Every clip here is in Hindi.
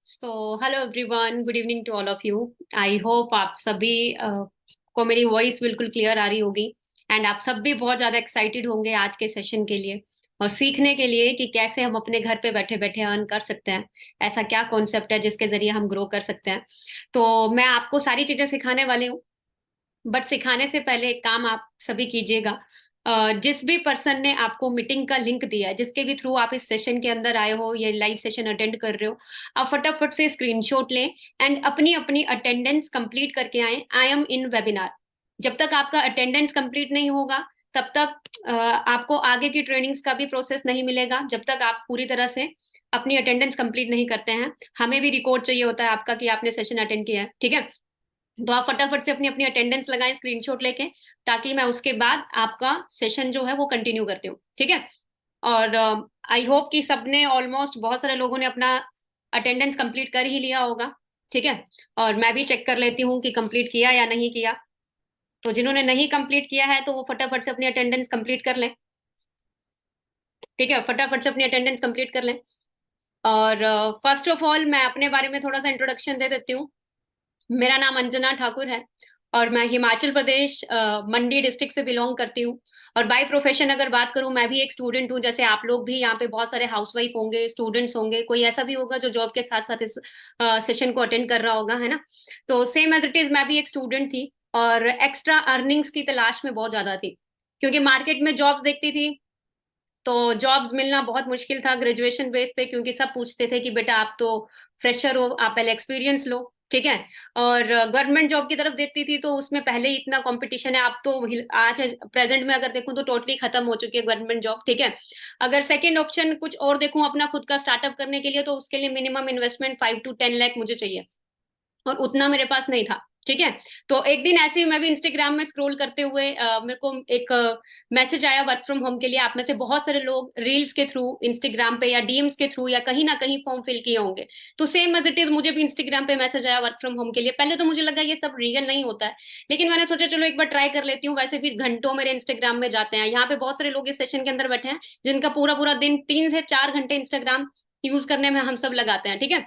So hello everyone, good evening to all of you. I hope आप सभी को मेरी वॉइस बिल्कुल क्लियर आ रही होगी एंड आप सब भी बहुत ज़्यादा एक्साइटेड होंगे आज के सेशन के लिए और सीखने के लिए कि कैसे हम अपने घर पे बैठे बैठे अर्न कर सकते हैं। ऐसा क्या कॉन्सेप्ट है जिसके जरिए हम ग्रो कर सकते हैं। तो मैं आपको सारी चीज़ें सिखाने वाली हूँ, बट सिखाने से पहले एक काम आप सभी कीजिएगा। जिस भी पर्सन ने आपको मीटिंग का लिंक दिया है, जिसके भी थ्रू आप इस सेशन के अंदर आए हो, ये लाइव सेशन अटेंड कर रहे हो, आप फटाफट से स्क्रीनशॉट लें एंड अपनी अपनी अटेंडेंस कंप्लीट करके आए। I am in webinar. जब तक आपका अटेंडेंस कंप्लीट नहीं होगा तब तक आपको आगे की ट्रेनिंग्स का भी प्रोसेस नहीं मिलेगा, जब तक आप पूरी तरह से अपनी अटेंडेंस कंप्लीट नहीं करते हैं। हमें भी रिकॉर्ड चाहिए होता है आपका कि आपने सेशन अटेंड किया है, ठीक है। तो आप फटाफट से अपनी अपनी अटेंडेंस लगाएं स्क्रीनशॉट लेके, ताकि मैं उसके बाद आपका सेशन जो है वो कंटिन्यू करती हूँ, ठीक है। और आई होप कि सबने ऑलमोस्ट, बहुत सारे लोगों ने अपना अटेंडेंस कंप्लीट कर ही लिया होगा, ठीक है। और मैं भी चेक कर लेती हूँ कि कंप्लीट किया या नहीं किया। तो जिन्होंने नहीं कंप्लीट किया है तो वो फटाफट से अपनी अटेंडेंस कंप्लीट कर लें, ठीक है। फटाफट से अपनी अटेंडेंस कंप्लीट कर लें। और फर्स्ट ऑफ ऑल मैं अपने बारे में थोड़ा सा इंट्रोडक्शन दे देती हूँ। मेरा नाम अंजना ठाकुर है और मैं हिमाचल प्रदेश मंडी डिस्ट्रिक्ट से बिलोंग करती हूँ। और बाय प्रोफेशन अगर बात करूँ, मैं भी एक स्टूडेंट हूँ। जैसे आप लोग भी यहाँ पे बहुत सारे हाउसवाइफ होंगे, स्टूडेंट्स होंगे, कोई ऐसा भी होगा जो जॉब के साथ साथ इस सेशन को अटेंड कर रहा होगा, है ना। तो सेम एज इट इज मैं भी एक स्टूडेंट थी और एक्स्ट्रा अर्निंग्स की तलाश में बहुत ज्यादा थी, क्योंकि मार्केट में जॉब्स देखती थी तो जॉब्स मिलना बहुत मुश्किल था ग्रेजुएशन बेस पे, क्योंकि सब पूछते थे कि बेटा आप तो फ्रेशर हो, आप पहले एक्सपीरियंस लो, ठीक है। और गवर्नमेंट जॉब की तरफ देखती थी तो उसमें पहले ही इतना कंपटीशन है। अब तो आज प्रेजेंट में अगर देखूं तो टोटली खत्म हो चुकी है गवर्नमेंट जॉब, ठीक है। अगर सेकंड ऑप्शन कुछ और देखूं अपना खुद का स्टार्टअप करने के लिए, तो उसके लिए मिनिमम इन्वेस्टमेंट 5 to 10 लाख मुझे चाहिए, और उतना मेरे पास नहीं था, ठीक है। तो एक दिन ऐसे ही मैं भी इंस्टाग्राम में स्क्रॉल करते हुए मेरे को एक मैसेज आया वर्क फ्रॉम होम के लिए। आप में से बहुत सारे लोग रील्स के थ्रू इंस्टाग्राम पे या डीएम्स के थ्रू या कहीं ना कहीं फॉर्म फिल किए होंगे। तो सेम एज इट इज मुझे भी इंस्टाग्राम पे मैसेज आया वर्क फ्रॉम होम के लिए। पहले तो मुझे लगा ये सब रियल नहीं होता है, लेकिन मैंने सोचा चलो एक बार ट्राई कर लेती हूँ। वैसे भी घंटों मेरे इंस्टाग्राम में जाते हैं। यहाँ पे बहुत सारे लोग इस सेशन के अंदर बैठे हैं जिनका पूरा पूरा दिन 3 से 4 घंटे इंस्टाग्राम यूज करने में हम सब लगाते हैं, ठीक है।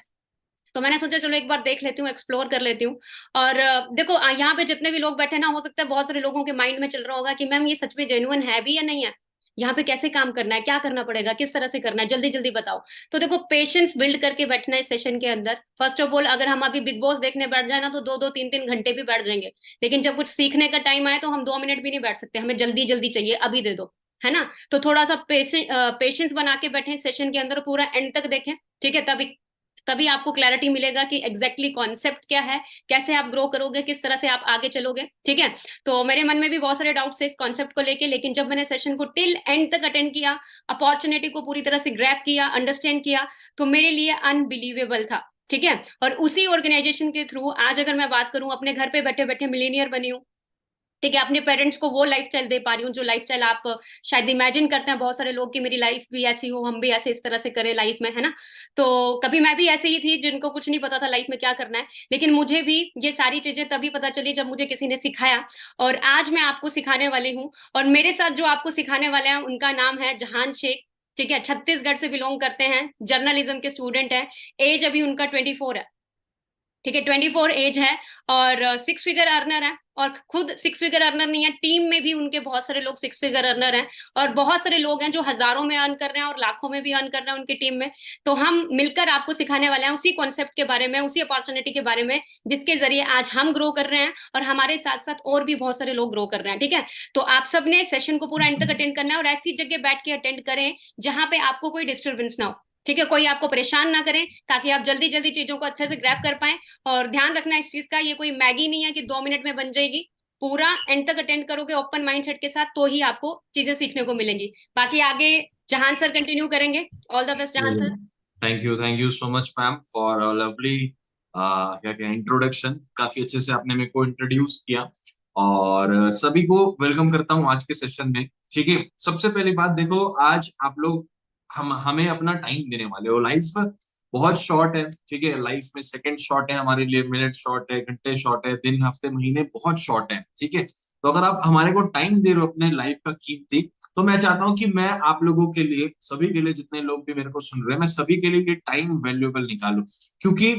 तो मैंने सोचा चलो एक बार देख लेती हूँ, एक्सप्लोर कर लेती हूँ। और देखो यहाँ पे जितने भी लोग बैठे हैं ना, हो सकता है बहुत सारे लोगों के माइंड में चल रहा होगा कि मैम ये सच में जेन्युइन है भी या नहीं है, यहाँ पे कैसे काम करना है, क्या करना पड़ेगा, किस तरह से करना है, जल्दी जल्दी बताओ। तो देखो, पेशेंस बिल्ड करके बैठना है इस सेशन के अंदर। फर्स्ट ऑफ ऑल, अगर हम अभी बिग बॉस देखने बैठ जाए ना तो 2 2 3 3 घंटे भी बैठ जाएंगे, लेकिन जब कुछ सीखने का टाइम आए तो हम 2 मिनट भी नहीं बैठ सकते, हमें जल्दी जल्दी चाहिए, अभी दे दो, है ना। तो थोड़ा सा पेशेंस बना के बैठे सेशन के अंदर, पूरा एंड तक देखें, ठीक है। तभी तभी आपको क्लैरिटी मिलेगा कि एग्जैक्टली कॉन्सेप्ट क्या है, कैसे आप ग्रो करोगे, किस तरह से आप आगे चलोगे, ठीक है। तो मेरे मन में भी बहुत सारे डाउट्स थे इस कॉन्सेप्ट को लेके, लेकिन जब मैंने सेशन को टिल एंड तक अटेंड किया, अपॉर्चुनिटी को पूरी तरह से ग्रैब किया, अंडरस्टैंड किया, तो मेरे लिए अनबिलीवेबल था, ठीक है। और उसी ऑर्गेनाइजेशन के थ्रू आज अगर मैं बात करूं, अपने घर पे बैठे बैठे मिलीनियर बनी हूँ, ठीक है। अपने पेरेंट्स को वो लाइफस्टाइल दे पा रही हूँ जो लाइफस्टाइल आप शायद इमेजिन करते हैं बहुत सारे लोग कि मेरी लाइफ भी ऐसी हो, हम भी ऐसे इस तरह से करें लाइफ में, है ना। तो कभी मैं भी ऐसे ही थी जिनको कुछ नहीं पता था लाइफ में क्या करना है, लेकिन मुझे भी ये सारी चीजें तभी पता चली जब मुझे किसी ने सिखाया। और आज मैं आपको सिखाने वाली हूँ, और मेरे साथ जो आपको सिखाने वाले हैं उनका नाम है जहान शेख, ठीक है। छत्तीसगढ़ से बिलोंग करते हैं, जर्नलिज्म के स्टूडेंट है। एज अभी उनका 24 है, ठीक है, 24 एज है। और 6 फिगर अर्नर है। और खुद 6 फिगर अर्नर नहीं है, टीम में भी उनके बहुत सारे लोग 6 फिगर अर्नर हैं। और बहुत सारे लोग हैं जो हजारों में अर्न कर रहे हैं और लाखों में भी अर्न कर रहे हैं उनकी टीम में। तो हम मिलकर आपको सिखाने वाले हैं उसी कॉन्सेप्ट के बारे में, उसी अपॉर्चुनिटी के बारे में, जिसके जरिए आज हम ग्रो कर रहे हैं और हमारे साथ साथ और भी बहुत सारे लोग ग्रो कर रहे हैं, ठीक है। तो आप सबने सेशन को पूरा एंड तक अटेंड करना है, और ऐसी जगह बैठ के अटेंड करें जहां पे आपको कोई डिस्टर्बेंस ना हो, ठीक है, कोई आपको परेशान ना करें, ताकि आप जल्दी जल्दी चीजों को अच्छे से ग्रैब कर पाए। और ध्यान रखना इस चीज का, ये कोई मैगी नहीं है कि 2 मिनट में बन जाएगी। पूरा एंड तक अटेंड करोगे ओपन माइंडसेट के साथ, तो ही आपको चीजें सीखने को मिलेंगी। बाकी आगे जहां सर कंटिन्यू करेंगे। ऑल द बेस्ट जहां sir. Thank you so much ma'am for lovely क्या क्या इंट्रोडक्शन। काफी अच्छे से आपने मेरे को इंट्रोड्यूस किया और सभी को वेलकम करता हूँ आज के सेशन में। ठीक है, सबसे पहली बात देखो, आज आप लोग हम हमें अपना टाइम देने वाले हो। लाइफ बहुत शॉर्ट है, ठीक है। लाइफ में सेकंड शॉर्ट है, हमारे लिए मिनट शॉर्ट है, घंटे शॉर्ट है, दिन हफ्ते महीने बहुत शॉर्ट है, ठीक है। तो अगर आप हमारे को टाइम दे रहे हो अपने लाइफ का कीमती, तो मैं चाहता हूँ कि मैं आप लोगों के लिए, सभी के लिए, जितने लोग भी मेरे को सुन रहे हैं, मैं सभी के लिए ये टाइम वैल्यूएबल निकालूं, क्योंकि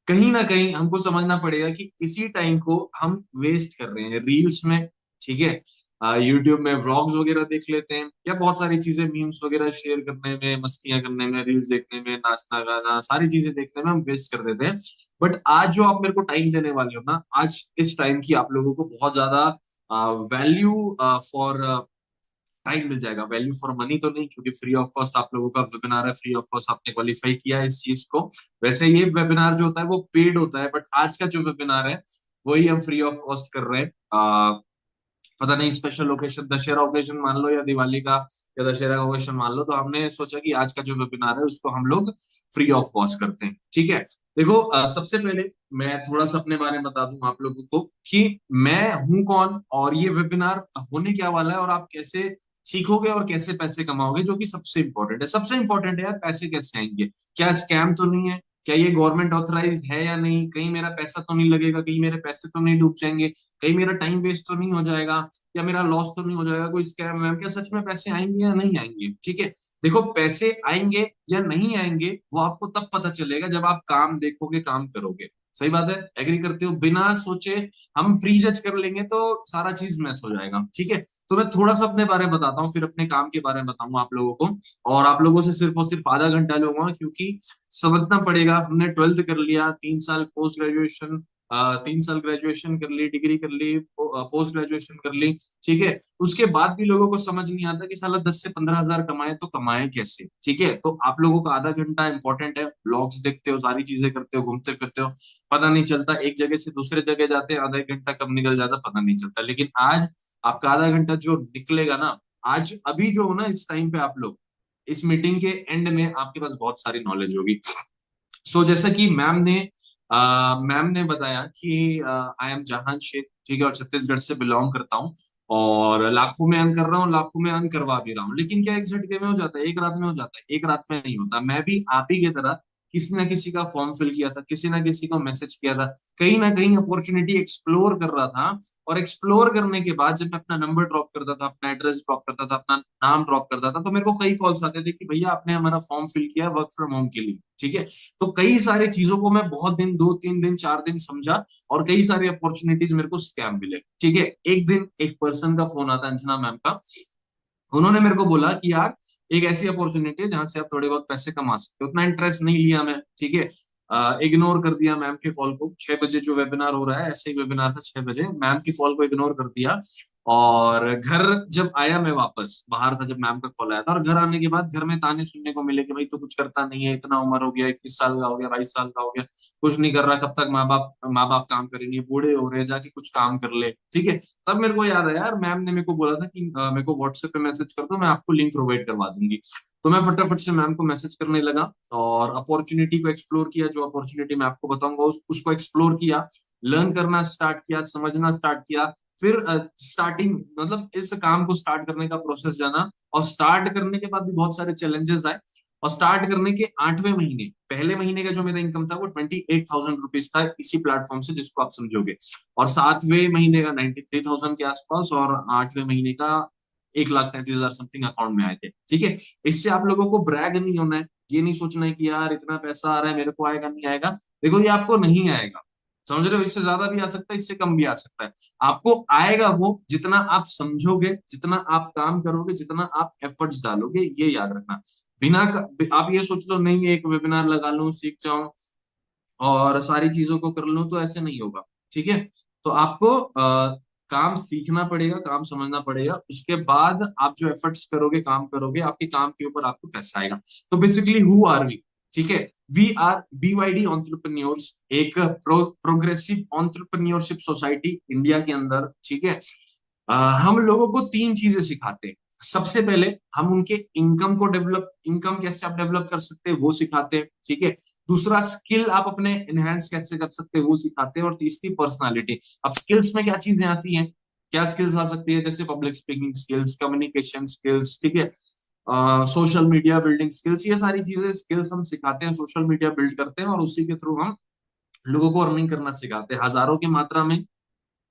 कहीं ना कहीं हमको समझना पड़ेगा कि इसी टाइम को हम वेस्ट कर रहे हैं रील्स में, ठीक है, यूट्यूब में व्लॉग्स वगैरह देख लेते हैं, या बहुत सारी चीजें, मीम्स वगैरह शेयर करने में, मस्तियां करने में, रील्स देखने में, नाचना गाना, सारी चीजें देखने में हम वेस्ट कर देते हैं। बट आज जो आप मेरे को टाइम देने वाले हो ना, आज इस टाइम की आप लोगों को बहुत ज्यादा वैल्यू फॉर टाइम मिल जाएगा। वैल्यू फॉर मनी तो नहीं, क्योंकि फ्री ऑफ कॉस्ट आप लोगों का वेबिनार है, फ्री ऑफ कॉस्ट आपने क्वालिफाई किया है इस चीज को। वैसे ये वेबिनार जो होता है वो पेड होता है, बट आज का जो वेबिनार है वही हम फ्री ऑफ कॉस्ट कर रहे हैं। पता नहीं स्पेशल ओकेशन, दशहरा ओकेशन मान लो या दिवाली का या दशहरा ओकेशन मान लो, तो हमने सोचा कि आज का जो वेबिनार है उसको हम लोग फ्री ऑफ कॉस्ट करते हैं, ठीक है। देखो, सबसे पहले मैं थोड़ा सा अपने बारे में बता दूं आप लोगों को कि मैं हूं कौन, और ये वेबिनार होने क्या वाला है, और आप कैसे सीखोगे और कैसे पैसे कमाओगे, जो कि सबसे इंपॉर्टेंट है। सबसे इंपॉर्टेंट है यार, पैसे कैसे आएंगे, क्या स्कैम तो नहीं है, क्या ये गवर्नमेंट ऑथराइज है या नहीं, कहीं मेरा पैसा तो नहीं लगेगा, कहीं मेरे पैसे तो नहीं डूब जाएंगे, कहीं मेरा टाइम वेस्ट तो नहीं हो जाएगा, या मेरा लॉस तो नहीं हो जाएगा, कोई स्कैम वैम, क्या सच में पैसे आएंगे या नहीं आएंगे, ठीक है। देखो, पैसे आएंगे या नहीं आएंगे वो आपको तब पता चलेगा जब आप काम देखोगे, काम करोगे। सही बात है, एग्री करते हो? बिना सोचे हम प्री जज कर लेंगे तो सारा चीज मैस हो जाएगा, ठीक है। तो मैं थोड़ा सा अपने बारे में बताता हूँ, फिर अपने काम के बारे में बताऊंगा आप लोगों को, और आप लोगों से सिर्फ और सिर्फ आधा घंटा लूंगा, क्योंकि समझना पड़ेगा। हमने 12th कर लिया, 3 साल पोस्ट ग्रेजुएशन, 3 साल ग्रेजुएशन कर ली, डिग्री कर ली, पोस्ट ग्रेजुएशन कर ली, ठीक है। उसके बाद भी लोगों को समझ नहीं आता कि साला 10 से 15 हजार कमाए तो कमाए कैसे, ठीक है। तो आप लोगों का आधा घंटा इंपॉर्टेंट है, ब्लॉग्स देखते हो, सारी चीजें करते हो, घूमते फिरते हो, पता नहीं चलता, एक जगह से दूसरे जगह जाते हैं, आधा एक घंटा कब निकल जाता पता नहीं चलता। लेकिन आज आपका आधा घंटा जो निकलेगा ना, आज अभी जो हो ना, इस टाइम पे आप लोग, इस मीटिंग के एंड में आपके पास बहुत सारी नॉलेज होगी। जैसा कि मैम ने बताया कि आई एम जहान शेख, ठीक है, और छत्तीसगढ़ से बिलोंग करता हूँ, और लाखों में अर्न कर रहा हूँ, लाखों में अर्न करवा भी रहा हूँ। लेकिन क्या एक झटके में हो जाता है, एक रात में हो जाता है? एक रात में नहीं होता। मैं भी आप ही की तरह किसी ना किसी का फॉर्म फिल किया था, किसी ना किसी को मैसेज किया था, कहीं ना कहीं अपॉर्चुनिटी एक्सप्लोर कर रहा था, और एक्सप्लोर करने के बाद जब मैं अपना नंबर ड्रॉप करता था, अपना एड्रेस ड्रॉप करता था, अपना नाम ड्रॉप करता था, तो मेरे को कई कॉल्स आते थे कि भैया आपने हमारा फॉर्म फिल किया वर्क फ्रॉम होम के लिए, ठीक है। तो कई सारी चीजों को मैं बहुत दिन, 2 3 दिन 4 दिन समझा, और कई सारी अपॉर्चुनिटीज मेरे को स्कैम मिले, ठीक है। एक दिन एक पर्सन का फोन आता, अंजना मैम का। उन्होंने मेरे को बोला कि यार एक ऐसी अपॉर्चुनिटी है जहां से आप थोड़े बहुत पैसे कमा सकते हो। उतना इंटरेस्ट नहीं लिया मैं, ठीक है, इग्नोर कर दिया मैम के कॉल को। 6 बजे जो वेबिनार हो रहा है, ऐसे ही वेबिनार था 6 बजे, मैम की कॉल को इग्नोर कर दिया। और घर जब आया, मैं वापस बाहर था जब मैम का कॉल आया था, और घर आने के बाद घर में ताने सुनने को मिले कि भाई तो कुछ करता नहीं है, इतना उम्र हो गया, 21 साल का हो गया, 22 साल का हो गया, कुछ नहीं कर रहा, कब तक माँ बाप काम करेंगे, बूढ़े हो रहे हैं, जाके कुछ काम कर ले, ठीक है। तब मेरे को याद आया यार, मैम ने मेरे को बोला था कि मेरे को व्हाट्सएप पे मैसेज कर दो, मैं आपको लिंक प्रोवाइड करवा दूंगी। तो मैं फटाफट से मैम को मैसेज करने लगा, और अपॉर्चुनिटी को एक्सप्लोर किया। जो अपॉर्चुनिटी मैं आपको बताऊंगा उसको एक्सप्लोर किया, लर्न करना स्टार्ट किया, समझना स्टार्ट किया। फिर स्टार्टिंग, मतलब इस काम को स्टार्ट करने का प्रोसेस जाना, और स्टार्ट करने के बाद भी बहुत सारे चैलेंजेस आए। और स्टार्ट करने के 8वें महीने, पहले महीने का जो मेरा इनकम था वो 28,000 रुपीज था इसी प्लेटफॉर्म से, जिसको आप समझोगे। और 7वें महीने का 93,000 के आसपास, और 8वें महीने का 1,33,000 समथिंग अकाउंट में आए थे, ठीक है। इससे आप लोगों को ब्रैग नहीं होना है, ये नहीं सोचना है कि यार इतना पैसा आ रहा है, मेरे को आएगा नहीं आएगा। देखो, ये आपको नहीं आएगा, समझ रहे हो? इससे ज्यादा भी आ सकता है, इससे कम भी आ सकता है। आपको आएगा वो जितना आप समझोगे, जितना आप काम करोगे, जितना आप एफर्ट्स डालोगे, ये याद रखना। आप ये सोच लो नहीं एक वेबिनार लगा लूं, सीख जाऊं और सारी चीजों को कर लूं, तो ऐसे नहीं होगा, ठीक है। तो आपको काम सीखना पड़ेगा, काम समझना पड़ेगा, उसके बाद आप जो एफर्ट्स करोगे, काम करोगे, आपके काम के ऊपर आपको पैसा आएगा। तो बेसिकली हु आर वी, ठीक है। वी आर BYD एंटरप्रेन्योर्स, एक प्रोग्रेसिव एंटरप्रेन्योरशिप सोसाइटी इंडिया के अंदर, ठीक है। हम लोगों को 3 चीजें सिखाते हैं। सबसे पहले हम उनके इनकम कैसे आप डेवलप कर सकते हैं वो सिखाते हैं, ठीक है। दूसरा, स्किल आप अपने एनहेंस कैसे कर सकते हैं वो सिखाते हैं। और तीसरी, पर्सनालिटी। अब स्किल्स में क्या चीजें आती हैं, क्या स्किल्स आ सकती है, जैसे public speaking skills, communication skills, ठीक है, सोशल मीडिया बिल्डिंग स्किल्स, ये सारी चीजें स्किल्स हम सिखाते हैं, सोशल मीडिया बिल्ड करते हैं, और उसी के थ्रू हम लोगों को अर्निंग करना सिखाते हैं। हजारों की मात्रा में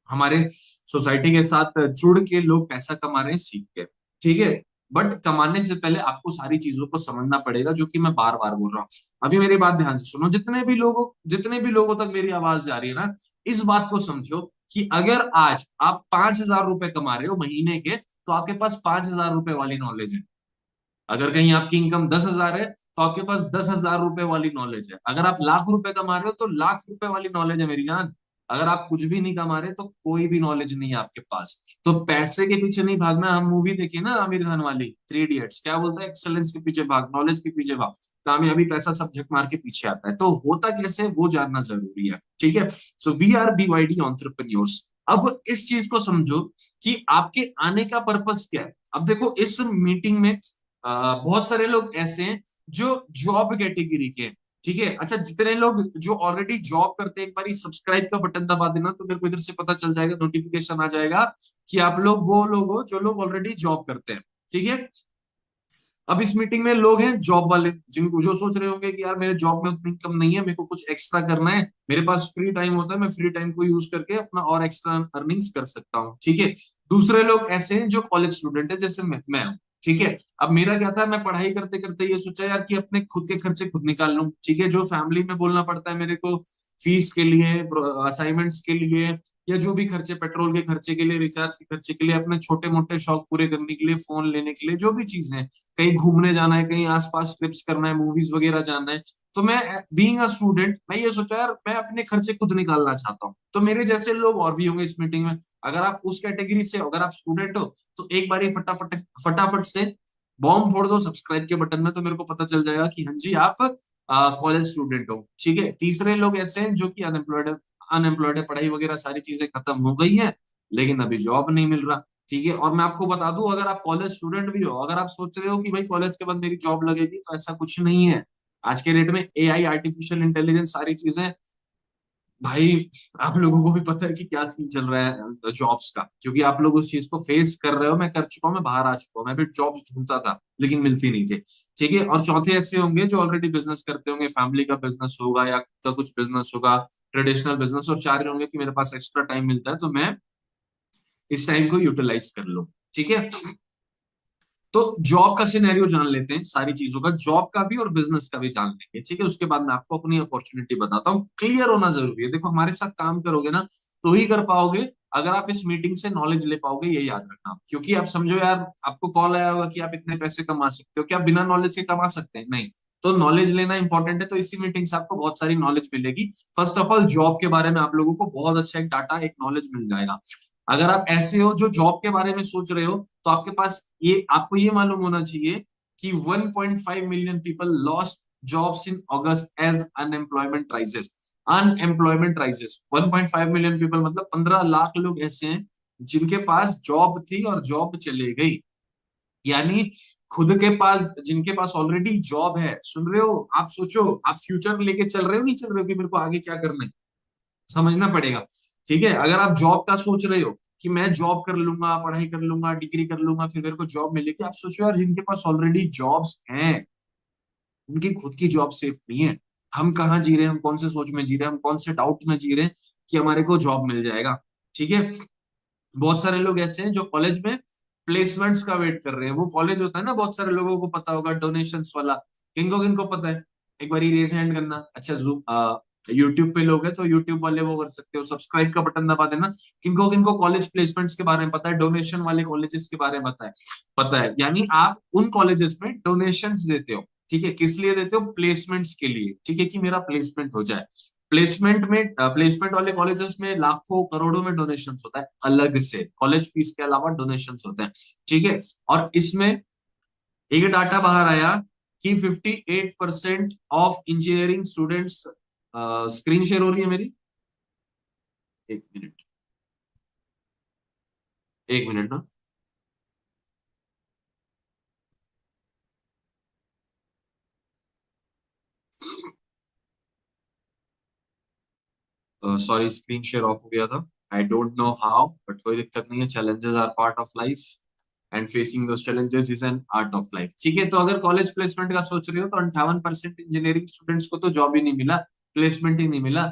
हमारे सोसाइटी के साथ जुड़ के लोग पैसा कमा रहे हैं सीख के, ठीक है। बट कमाने से पहले आपको सारी चीजों को समझना पड़ेगा, जो कि मैं बार बार बोल रहा हूँ। अभी मेरी बात ध्यान से सुनो, जितने भी लोगों तक मेरी आवाज जा रही है ना, इस बात को समझो कि अगर आज आप 5,000 रुपए कमा रहे हो महीने के, तो आपके पास 5,000 रुपए वाली नॉलेज है। अगर कहीं आपकी इनकम 10,000 है, तो आपके पास 10,000 रुपए वाली नॉलेज है। अगर आप लाख रुपए कमा रहे हो, तो लाख रुपए वाली नॉलेज है मेरी जान। अगर आप कुछ भी नहीं कमा रहे, तो कोई भी नॉलेज नहीं है आपके पास। तो पैसे के पीछे नहीं भागना। हम मूवी देखिए ना, आमिर खान वाली 3 इडियट्स, क्या बोलता है? एक्सेलेंस के पीछे भाग, नॉलेज के पीछे भाग, कामयाबी पैसा सब झक मार के पीछे आता है। तो होता कैसे है, वो जानना जरूरी है। ठीक है। So we are BYD entrepreneurs. अब इस चीज को समझो कि आपके आने का पर्पस क्या है। अब देखो, इस मीटिंग में बहुत सारे लोग ऐसे हैं जो जॉब कैटेगरी के हैं। ठीक है। अच्छा, जितने लोग जो ऑलरेडी जॉब करते हैं, एक बार सब्सक्राइब का बटन दबा देना, तो मेरे को इधर से पता चल जाएगा, नोटिफिकेशन आ जाएगा कि आप लोग वो लोग हो जो लोग ऑलरेडी जॉब करते हैं। ठीक है। अब इस मीटिंग में लोग हैं जॉब वाले, जिनको जो सोच रहे होंगे कि यार मेरे जॉब में उतनी इनकम नहीं है, मेरे को कुछ एक्स्ट्रा करना है, मेरे पास फ्री टाइम होता है, मैं फ्री टाइम को यूज करके अपना और एक्स्ट्रा अर्निंग्स कर सकता हूँ। ठीक है। दूसरे लोग ऐसे हैं जो कॉलेज स्टूडेंट है, जैसे मैं हूँ। ठीक है। अब मेरा क्या था, मैं पढ़ाई करते करते ये सोचा यार कि अपने खुद के खर्चे खुद निकाल लूं। ठीक है। जो फैमिली में बोलना पड़ता है मेरे को, फीस के लिए, असाइनमेंट्स के लिए, या जो भी खर्चे, पेट्रोल के खर्चे के लिए, रिचार्ज के खर्चे के लिए, अपने छोटे मोटे शौक पूरे करने के लिए, फोन लेने के लिए, जो भी चीजें, कहीं घूमने जाना है, कहीं आसपास ट्रिप्स करना है, मूवीज वगैरह जाना है, तो मैं बीइंग अ स्टूडेंट, मैं ये सोचा यार मैं अपने खर्चे खुद निकालना चाहता हूँ। तो मेरे जैसे लोग और भी होंगे इस मीटिंग में। अगर आप उस कैटेगरी से हो, अगर आप स्टूडेंट हो, तो एक बार फटाफट फटाफट से बॉम्ब फोड़ दो सब्सक्राइब के बटन में, तो मेरे को पता चल जाएगा कि हाँ जी, आप कॉलेज स्टूडेंट हो। ठीक है। तीसरे लोग ऐसे हैं जो कि अनएम्प्लॉयड है, पढ़ाई वगैरह सारी चीजें खत्म हो गई हैं, लेकिन अभी जॉब नहीं मिल रहा। ठीक है। और मैं आपको बता दूं, अगर आप कॉलेज स्टूडेंट भी हो, अगर आप सोच रहे हो कि भाई कॉलेज के बाद मेरी जॉब लगेगी, तो ऐसा कुछ नहीं है। आज के डेट में AI, आर्टिफिशियल इंटेलिजेंस, सारी चीजें, भाई आप लोगों को भी पता है कि क्या सीन चल रहा है जॉब्स का, क्योंकि आप लोग उस चीज को फेस कर रहे हो। मैं कर चुका हूं, मैं बाहर आ चुका हूं, मैं भी जॉब्स ढूंढता था लेकिन मिलती नहीं थी। ठीक है। और चौथे ऐसे होंगे जो ऑलरेडी बिजनेस करते होंगे, फैमिली का बिजनेस होगा या खुद का कुछ बिजनेस होगा, ट्रेडिशनल बिजनेस। और चार होंगे कि मेरे पास एक्स्ट्रा टाइम मिलता है, तो मैं इस टाइम को यूटिलाइज कर लूं। ठीक है। तो जॉब का सिनेरियो जान लेते हैं, सारी चीजों का, जॉब का भी और बिजनेस का भी जान लेंगे। ठीक है। उसके बाद मैं आपको अपनी अपॉर्चुनिटी बताता हूँ। क्लियर होना जरूरी है। देखो, हमारे साथ काम करोगे ना, तो ही कर पाओगे। अगर आप इस मीटिंग से नॉलेज ले पाओगे, ये याद रखना। क्योंकि आप समझो यार, आपको कॉल आया होगा कि आप इतने पैसे कमा सकते हो, क्या बिना नॉलेज के कमा सकते हैं? नहीं। तो नॉलेज लेना इंपॉर्टेंट है। तो इसी मीटिंग से आपको बहुत सारी नॉलेज मिलेगी। फर्स्ट ऑफ ऑल, जॉब के बारे में आप लोगों को बहुत अच्छा एक डाटा, एक नॉलेज मिल जाएगा। अगर आप ऐसे हो जो जॉब के बारे में सोच रहे हो, तो आपके पास ये, आपको ये मालूम होना चाहिए कि 1.5 million people lost jobs in August as unemployment rises. Unemployment rises 1.5 million people, मतलब 15 लाख लोग ऐसे हैं जिनके पास जॉब थी और जॉब चले गई। यानी खुद के पास, जिनके पास ऑलरेडी जॉब है, सुन रहे हो? आप सोचो, आप फ्यूचर लेके चल रहे हो, नहीं चल रहे हो कि मेरे को आगे क्या करना है, समझना पड़ेगा। ठीक है। अगर आप जॉब का सोच रहे हो कि मैं जॉब कर लूंगा, पढ़ाई कर लूंगा, डिग्री कर लूंगा, फिर मेरे को जॉब मिलेगी, आप सोचो यार, जिनके पास ऑलरेडी जॉब्स हैं, उनकी खुद की जॉब सेफ नहीं है। हम कहाँ जी रहे हैं, हम कौन से सोच में जी रहे हैं, हम कौन से डाउट में जी रहे हैं कि हमारे को जॉब मिल जाएगा। ठीक है। बहुत सारे लोग ऐसे हैं जो कॉलेज में प्लेसमेंट्स का वेट कर रहे हैं। वो कॉलेज होता है ना, बहुत सारे लोगों को पता होगा, डोनेशंस वाला। किनको पता है? एक बार रेज हैंड करना। अच्छा, जूम यूट्यूब पे लोग हैं, तो यूट्यूब वाले वो कर सकते हो, सब्सक्राइब का बटन दबा देना। किनको किनको कॉलेज प्लेसमेंट्स के बारे में पता है, डोनेशन वाले कॉलेजेस के बारे में पता है, यानी आप उन कॉलेजेस में डोनेशंस देते हो। ठीक है। किस लिए देते हो? प्लेसमेंट्स के लिए। ठीक है, कि मेरा प्लेसमेंट हो जाए। प्लेसमेंट वाले कॉलेजेस में लाखों करोड़ों में डोनेशन होता है, अलग से कॉलेज फीस के अलावा डोनेशन होते हैं। ठीक है। और इसमें एक डाटा बाहर आया कि 58% of engineering students, screen share हो रही है मेरी? एक मिनट, एक मिनट ना। सॉरी, स्क्रीन शेयर ऑफ हो गया था। I don't know how, but कोई दिक्कत नहीं है। Challenges are part of life, and facing those challenges is an art of life. ठीक है। तो अगर कॉलेज प्लेसमेंट का सोच रहे हो, तो 58% इंजीनियरिंग स्टूडेंट्स को तो जॉब ही नहीं मिला, प्लेसमेंट ही नहीं मिला।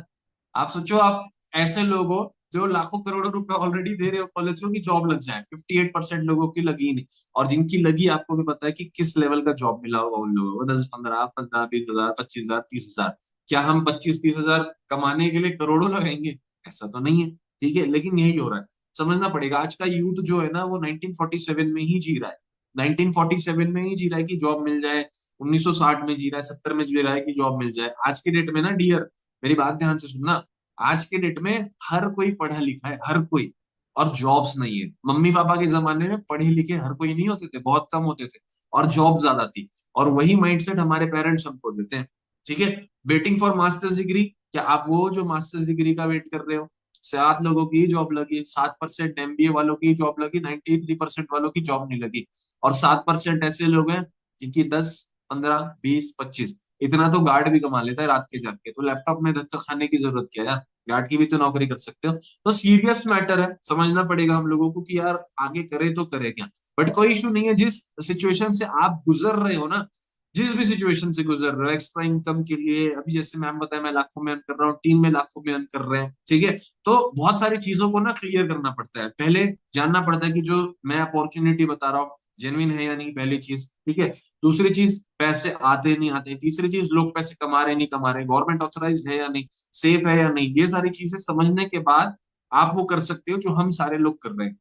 आप सोचो, आप ऐसे लोग हो जो लाखों करोड़ों रुपए ऑलरेडी दे रहे हो कॉलेज को, की जॉब लग जाए। 58% लोगों की लगी ही नहीं। और जिनकी लगी, आपको भी पता है कि किस लेवल का जॉब मिला होगा उन लोगों को, 10 15 15 20 हजार 25 हजार 30 हजार। क्या हम 25 30 हजार कमाने के लिए करोड़ों लगाएंगे? ऐसा तो नहीं है। ठीक है, लेकिन यही हो रहा है। समझना पड़ेगा, आज का यूथ जो है ना, वो 1947 में ही जी रहा है। 1947 में ही जी रहा है कि जॉब मिल जाए। 1960 में जी रहा है, 70 में जी रहा है कि जॉब मिल जाए। आज के डेट में ना डियर, मेरी बात ध्यान से सुनना, आज के डेट में हर कोई पढ़ा लिखा है, हर कोई, और जॉब्स नहीं है। मम्मी पापा के जमाने में पढ़े लिखे हर कोई नहीं होते थे, बहुत कम होते थे, और जॉब ज्यादा थी। और वही माइंडसेट हमारे पेरेंट्स हमको देते हैं। ठीक है, वेटिंग फॉर मास्टर्स डिग्री, क्या आप वो जो मास्टर्स डिग्री का वेट कर रहे हो? 7 लोगों की जॉब लगी, 7% एमबीए वालों की जॉब लगी, 93% वालों की जॉब नहीं लगी। और 7% ऐसे लोग हैं जिनकी 10 15 20 25, इतना तो गार्ड भी कमा लेता है रात के जाग के। तो लैपटॉप में धक्का खाने की जरूरत क्या है यार? गार्ड की भी तो नौकरी कर सकते हो। तो सीरियस मैटर है, समझना पड़ेगा हम लोगों को कि यार आगे करे तो करे क्या। बट कोई इशू नहीं है, जिस सिचुएशन से आप गुजर रहे हो ना, जिस भी सिचुएशन से गुजर रहे हो, एक्स्ट्रा इनकम के लिए, अभी जैसे मैम बताया, मैं लाखों में अर्न कर रहा हूँ, टीम में लाखों में अर्न कर रहे हैं। ठीक है, तो बहुत सारी चीजों को ना क्लियर करना पड़ता है। पहले जानना पड़ता है कि जो मैं अपॉर्चुनिटी बता रहा हूँ जेन्युइन है या नहीं, पहली चीज। ठीक है, दूसरी चीज पैसे आते नहीं आते, तीसरी चीज लोग पैसे कमा रहे नहीं कमा रहे, गवर्नमेंट ऑथराइज है या नहीं, सेफ है या नहीं, ये सारी चीजें समझने के बाद आप वो कर सकते हो जो हम सारे लोग कर रहे हैं।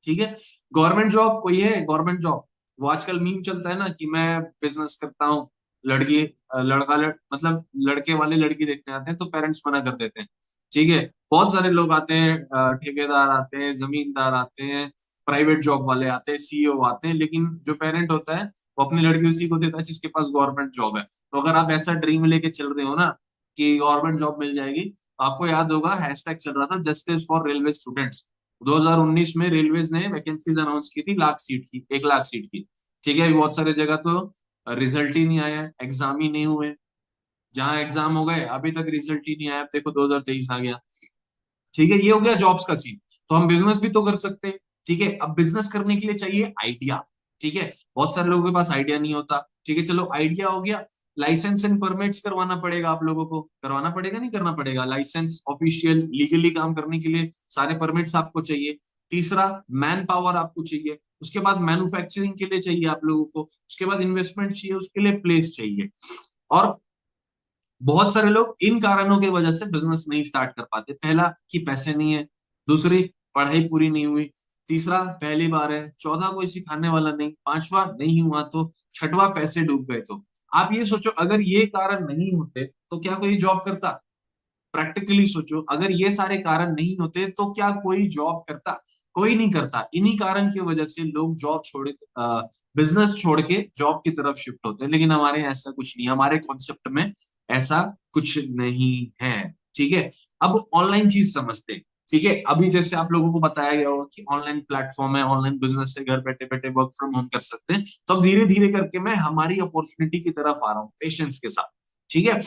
ठीक है, गवर्नमेंट जॉब कोई है, गवर्नमेंट जॉब, वो आजकल मीम चलता है ना कि मैं बिजनेस करता हूँ, लड़की मतलब लड़के वाले लड़की देखने आते हैं तो पेरेंट्स मना कर देते हैं। ठीक है, बहुत सारे लोग आते हैं, ठेकेदार आते हैं, जमींदार आते हैं, प्राइवेट जॉब वाले आते हैं, सीईओ आते हैं, लेकिन जो पेरेंट होता है वो अपनी लड़की उसी को देता है जिसके पास गवर्नमेंट जॉब है। तो अगर आप ऐसा ड्रीम लेके चल रहे हो ना कि गवर्नमेंट जॉब मिल जाएगी, तो आपको याद होगा हैशटैग चल रहा था जस्टिस फॉर रेलवे स्टूडेंट्स। 2019 में रेलवेज ने वैकेंसीज अनाउंस की थी, लाख सीट की, 1 लाख सीट की। ठीक है, अभी बहुत सारे जगह तो रिजल्ट ही नहीं आया, एग्जाम ही नहीं हुए। जहां एग्जाम हो गए अभी तक रिजल्ट ही नहीं आया, अब देखो 2023 आ गया। ठीक है, ये हो गया जॉब्स का सीन। तो हम बिजनेस भी तो कर सकते हैं। ठीक है, अब बिजनेस करने के लिए चाहिए आइडिया। ठीक है, बहुत सारे लोगों के पास आइडिया नहीं होता। ठीक है, चलो आइडिया हो गया, लाइसेंस एंड परमिट्स करवाना पड़ेगा, आप लोगों को करवाना पड़ेगा, नहीं करना पड़ेगा? लाइसेंस ऑफिशियल लीगली काम करने के लिए सारे परमिट्स आपको चाहिए। तीसरा, मैन पावर आपको चाहिए। उसके बाद मैन्युफैक्चरिंग के लिए चाहिए आप लोगों को। उसके बाद इन्वेस्टमेंट चाहिए, उसके लिए प्लेस चाहिए। और बहुत सारे लोग इन कारणों की वजह से बिजनेस नहीं स्टार्ट कर पाते। पहला कि पैसे नहीं है, दूसरी पढ़ाई पूरी नहीं हुई, तीसरा पहली बार है, चौथा कोई सिखाने वाला नहीं, पांचवा नहीं हुआ तो, छठवा पैसे डूब गए तो। आप ये सोचो, अगर ये कारण नहीं होते तो क्या कोई जॉब करता? प्रैक्टिकली सोचो, अगर ये सारे कारण नहीं होते तो क्या कोई जॉब करता? कोई नहीं करता। इन्हीं कारण की वजह से लोग जॉब छोड़ बिजनेस छोड़ के जॉब की तरफ शिफ्ट होते हैं। लेकिन हमारे यहाँ ऐसा कुछ नहीं, हमारे कॉन्सेप्ट में ऐसा कुछ नहीं है। ठीक है, अब ऑनलाइन चीज समझते हैं। ठीक है, अभी जैसे आप लोगों को बताया गया होगा कि ऑनलाइन प्लेटफॉर्म है, ऑनलाइन बिजनेस से घर बैठे बैठे वर्क फ्रॉम होम कर सकते हैं। तो अब धीरे धीरे करके मैं हमारी अपॉर्चुनिटी की तरफ आ रहा हूँ, पेशेंस के साथ। ठीक है,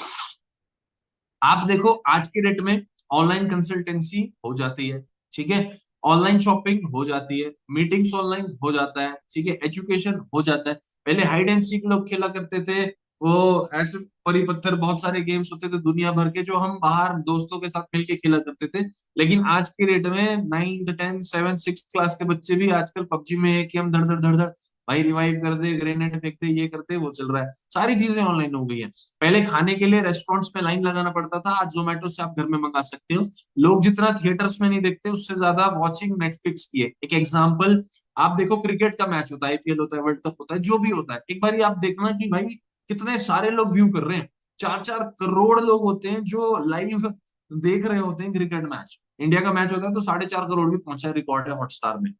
आप देखो आज के डेट में ऑनलाइन कंसल्टेंसी हो जाती है। ठीक है, ऑनलाइन शॉपिंग हो जाती है, मीटिंग्स ऑनलाइन हो जाता है। ठीक है, एजुकेशन हो जाता है। पहले हाइड एंड सीक लोग खेला करते थे, वो ऐसे परी पत्थर बहुत सारे गेम्स होते थे दुनिया भर के, जो हम बाहर दोस्तों के साथ मिलके खेला करते थे। लेकिन आज के डेट में 9th 10th 7th 6th class के बच्चे भी आजकल पबजी में है कि हम धड़ धड़ धड़ धड़, भाई रिवाइव कर दे, ग्रेनेड फेंक दे, ये करते, वो चल रहा है। सारी चीजें ऑनलाइन हो गई है। पहले खाने के लिए रेस्टोरेंट्स में लाइन लगाना पड़ता था, आज जोमेटो से आप घर में मंगा सकते हो। लोग जितना थिएटर्स में नहीं देखते, उससे ज्यादा वॉचिंग नेटफ्लिक्स की है। एक एग्जांपल, आप देखो क्रिकेट का मैच होता है, आईपीएल होता है, वर्ल्ड कप होता है, जो भी होता है, एक बार आप देखना कि भाई कितने सारे लोग व्यू कर रहे हैं। 4 4 करोड़ लोग होते हैं जो लाइव देख रहे होते हैं क्रिकेट मैच। इंडिया का मैच होता है तो 4.5 करोड़ भी पहुंचा, रिकॉर्ड है हॉटस्टार में।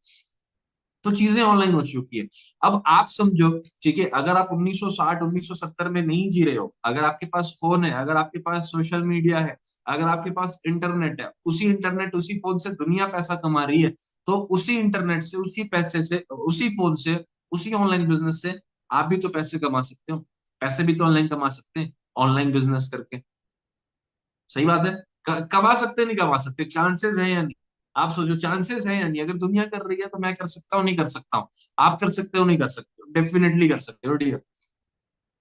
तो चीजें ऑनलाइन हो चुकी है। अब आप समझो, ठीक है, अगर आप 1960 1970 में नहीं जी रहे हो, अगर आपके पास फोन है, अगर आपके पास सोशल मीडिया है, अगर आपके पास इंटरनेट है, उसी इंटरनेट उसी फोन से दुनिया पैसा कमा रही है, तो उसी इंटरनेट से, उसी पैसे से, उसी फोन से, उसी ऑनलाइन बिजनेस से आप भी तो पैसे कमा सकते हो। पैसे भी तो ऑनलाइन कमा सकते हैं, ऑनलाइन बिजनेस करके। सही बात है। कमा सकते नहीं कमा सकते, चांसेस है या नहीं? आप सोचो, चांसेस है या नहीं? अगर दुनिया कर रही है तो मैं कर सकता हूँ नहीं कर सकता हूँ? आप कर सकते हो नहीं कर सकते हो? डेफिनेटली कर सकते हो डियर।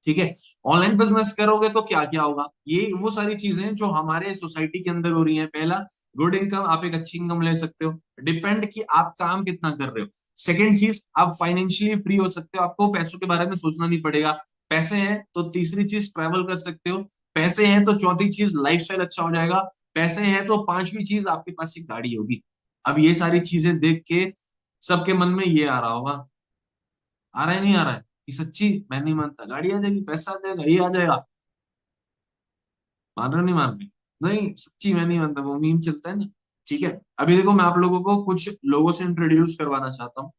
ठीक है। ऑनलाइन बिजनेस करोगे तो क्या क्या होगा, ये वो सारी चीजें जो हमारे सोसाइटी के अंदर हो रही हैं। पहला, गुड इनकम, आप एक अच्छी इनकम ले सकते हो, डिपेंड कि आप काम कितना कर रहे हो। सेकेंड चीज, आप फाइनेंशियली फ्री हो सकते हो, आपको पैसों के बारे में सोचना नहीं पड़ेगा। पैसे हैं तो तीसरी चीज ट्रैवल कर सकते हो, पैसे हैं तो चौथी चीज लाइफस्टाइल अच्छा हो जाएगा, पैसे हैं तो पांचवी चीज आपके पास एक गाड़ी होगी। अब ये सारी चीजें देख के सबके मन में ये आ रहा होगा, आ रहा है नहीं आ रहा है कि सच्ची मैं नहीं मानता, गाड़ी आ जाएगी, पैसा आ जाएगा, ये आ जाएगा, मान रहे हो नहीं मान रहे? नहीं सच्ची मैं नहीं मानता, वो मीम चलता है ना। ठीक है, अभी देखो मैं आप लोगों को कुछ लोगों से इंट्रोड्यूस करवाना चाहता हूँ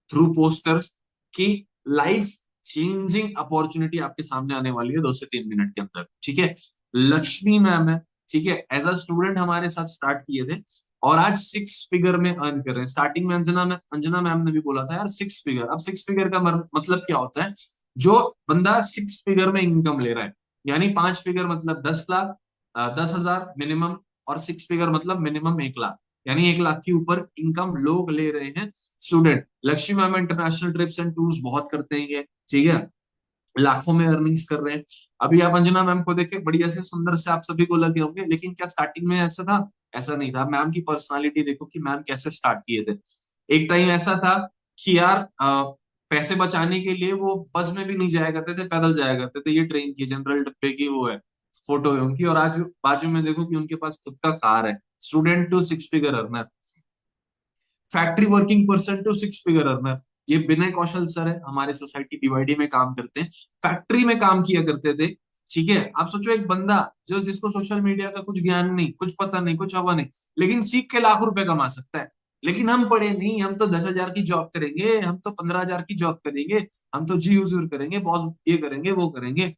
थ्रू पोस्टर्स की। लाइफ चेंजिंग अपॉर्चुनिटी आपके सामने आने वाली है 2 से 3 मिनट के अंदर। ठीक है, लक्ष्मी मैम है, ठीक है, एज अ स्टूडेंट हमारे साथ स्टार्ट किए थे और आज 6 फिगर में अर्न कर रहे हैं। स्टार्टिंग में अंजना मैम ने भी बोला था यार 6 फिगर। अब 6 फिगर का मतलब क्या होता है, जो बंदा 6 फिगर में इनकम ले रहा है, यानी 5 फिगर मतलब 10 लाख, 10 हजार मिनिमम, और 6 फिगर मतलब मिनिमम 1 लाख, यानी 1 लाख के ऊपर इनकम लोग ले रहे हैं student. Lakshmi ma'am international trips and tours बहुत करते हैं ये, ठीक है, लाखों में अर्निंग्स कर रहे हैं। अभी आप अंजना मैम को देखे बढ़िया से सुंदर से आप सभी को लगे होंगे, लेकिन क्या स्टार्टिंग में ऐसा था? ऐसा नहीं था। मैम की पर्सनालिटी देखो कि मैम कैसे स्टार्ट किए थे। एक टाइम ऐसा था कि यार पैसे बचाने के लिए वो बस में भी नहीं जाया करते थे, पैदल जाया करते थे। ये ट्रेन की जनरल डब्बे की वो है, फोटो है उनकी, और आज बाजू में देखो कि उनके पास खुद का कार है। Student to 6 figure earner, factory working person to 6 figure earner. ये विनय कौशल सर है, हमारे सोसाइटी डीवाईडी में काम करते हैं, फैक्ट्री में काम किया करते थे। ठीक है, आप सोचो एक बंदा जो जिसको सोशल मीडिया का कुछ ज्ञान नहीं, कुछ पता नहीं, कुछ हवा नहीं, लेकिन सीख के लाखों रुपए कमा सकता है। लेकिन हम पढ़े नहीं, हम तो 10 हजार की जॉब करेंगे, हम तो 15 हजार की जॉब करेंगे, हम तो जी हुजूर करेंगे, बॉस ये करेंगे वो करेंगे।